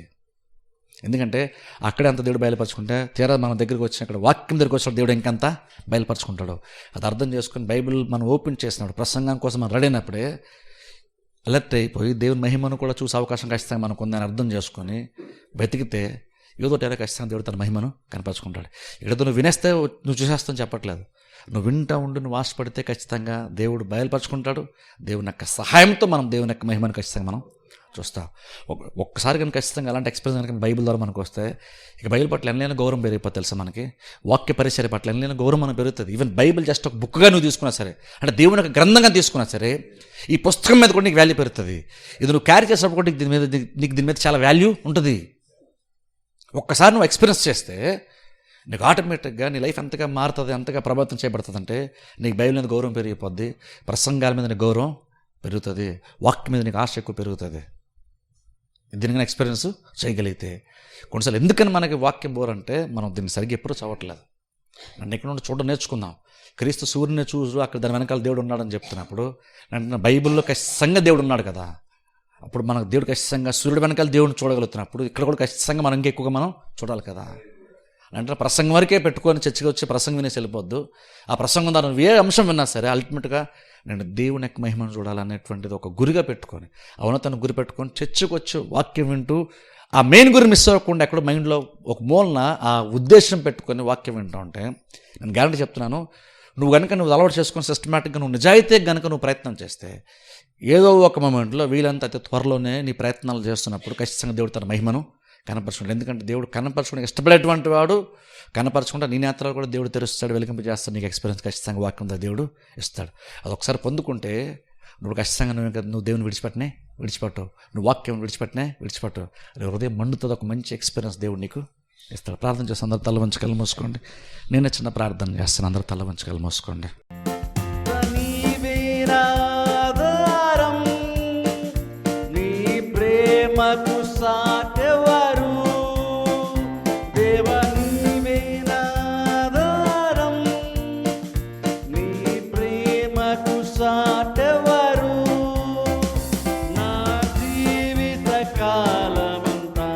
ఎందుకంటే అక్కడే అంత దేవుడు బయలుపరచుకుంటే తీరా మన దగ్గరికి వచ్చిన ఇక్కడ వాక్యం దగ్గరికి వచ్చిన దేవుడు ఇంకంత బయలుపరచుకుంటాడు. అది అర్థం చేసుకుని బైబిల్ మనం ఓపెన్ చేసినప్పుడు ప్రసంగం కోసం మనం రెడీ అయినప్పుడే అలర్ట్ అయిపోయి దేవుని మహిమను కూడా చూసే అవకాశం ఖచ్చితంగా మనకు ఉందని అర్థం చేసుకొని వెతికితే ఏదో టైరా ఖచ్చితంగా దేవుడు తన మహిమను కనపరుచుకుంటాడు. ఇక్కడ నువ్వు వినేస్తే నువ్వు చూసేస్తాను చెప్పట్లేదు, నువ్వు వింటా ఉండి నువ్వు ఆశపడితే ఖచ్చితంగా దేవుడు బయలుపరుచుకుంటాడు. దేవుని యొక్క సహాయంతో మనం దేవుని యొక్క మహిమను ఖచ్చితంగా మనం చూస్తాం. ఒక్కసారి కనుక ఖచ్చితంగా అలాంటి ఎక్స్పీరియన్స్ కనుక బైబిల్ ద్వారా మనకు వస్తే ఇక బైబిల్ పట్ల ఎన్నైనా గౌరవం పెరిగిపోతే తెలుసా మనకి. వాక్య పరిచర్య పట్ల ఎన్నైనా గౌరవం మనకు పెరుగుతుంది. ఈవెన్ బైబిల్ జస్ట్ ఒక బుక్గా నువ్వు తీసుకున్నా సరే, అంటే దేవుని యొక్క గ్రంథంగా తీసుకున్నా సరే, ఈ పుస్తకం మీద కూడా నీకు వాల్యూ పెరుగుతుంది. ఇది నువ్వు క్యారీ చేసినప్పుడు కూడా దీని మీద చాలా వాల్యూ ఉంటుంది. ఒక్కసారి నువ్వు ఎక్స్పీరియన్స్ చేస్తే నీకు ఆటోమేటిక్గా నీ లైఫ్ ఎంతగా మారుతుంది, ఎంతగా ప్రభావితం చేయబడుతుంది అంటే నీకు బైబిల్ మీద గౌరవం పెరిగిపోద్ది, ప్రసంగాల మీద నీకు గౌరవం పెరుగుతుంది, వాక్యం మీద నీకు ఆశ ఎక్కువ పెరుగుతుంది. దీనికైనా ఎక్స్పీరియన్స్ చేయగలిగితే కొన్నిసార్లు ఎందుకని మనకి వాక్యం బోర్ అంటే మనం దీన్ని సరిగ్గా ఎప్పుడూ చదవట్లేదు. నన్ను ఇక్కడ నుండి చూడడం నేర్చుకుందాం. క్రీస్తు సూర్యుని చూసు అక్కడ దాని వెనకాల దేవుడు ఉన్నాడని చెప్తున్నప్పుడు అంటే బైబిల్లో ఖచ్చితంగా దేవుడు ఉన్నాడు కదా, అప్పుడు మనకు దేవుడు ఖచ్చితంగా సూర్యుడు వెనకాల దేవుడిని చూడగలుగుతున్నప్పుడు ఇక్కడ కూడా ఖచ్చితంగా మనం ఇంకెక్కువగా మనం చూడాలి కదా. అంటే ప్రసంగం వరకే పెట్టుకొని చర్చగా వచ్చి ప్రసంగం వినేసి వెళ్ళిపోద్దు. ఆ ప్రసంగం ద్వారా ఏ అంశం విన్నా సరే అల్టిమేట్గా నేను దేవుని యొక్క మహిమను చూడాలనేటువంటిది ఒక గురిగా పెట్టుకొని అవునతను గురి పెట్టుకొని చర్చకు వచ్చి వాక్యం వింటూ ఆ మెయిన్ గురి మిస్ అవ్వకుండా ఎక్కడో మైండ్లో ఒక మూలన ఆ ఉద్దేశం పెట్టుకొని వాక్యం వింటూ ఉంటే నేను గ్యారంటీ చెప్తున్నాను, నువ్వు కనుక నువ్వు అలవాటు చేసుకొని సిస్టమేటిక్గా నువ్వు నిజాయితీ కనుక నువ్వు ప్రయత్నం చేస్తే ఏదో ఒక మూమెంట్లో వీలంత అతి త్వరలోనే నీ ప్రయత్నాలు చేస్తున్నప్పుడు ఖచ్చితంగా దేవుడు తన మహిమను కనపరచుకుంటాడు. ఎందుకంటే దేవుడు కనపరచుకోవడానికి ఇష్టపడేటువంటి వాడు. కనపరచుకుంటా నీ నేత్రాలు కూడా దేవుడు తెరుస్తాడు, వెలిగింపజేస్తాడు. నీకు ఎక్స్పీరియన్స్ ఖచ్చితంగా వాక్యం ద్వారా దేవుడు ఇస్తాడు. అది ఒకసారి పొందుకుంటే నువ్వు ఖచ్చితంగా నువ్వు దేవుని విడిచిపెట్టవు, నువ్వు వాక్యం విడిచిపెట్టవు. హృదయం మండుతుంది, ఒక మంచి ఎక్స్పీరియన్స్ దేవుడు నీకు ఇస్తాడు. ప్రార్థన చేసి అందరూ తల వంచి కళ్ళు మూసుకోండి. నేనే చిన్న ప్రార్థన చేస్తాను, అందరూ తల వంచి కళ్ళు మూసుకోండి. నీవే నా ఆధారం, నీ ప్రేమకు సాటెవరు? దేవా నీవే నా ఆధారం, నీ ప్రేమకు సాటెవరు? నా జీవిత కాలమంతా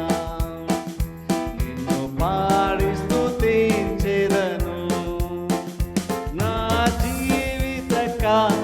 నిన్ను పాడి స్తుతించెదను. నా జీవిత కాలమంతా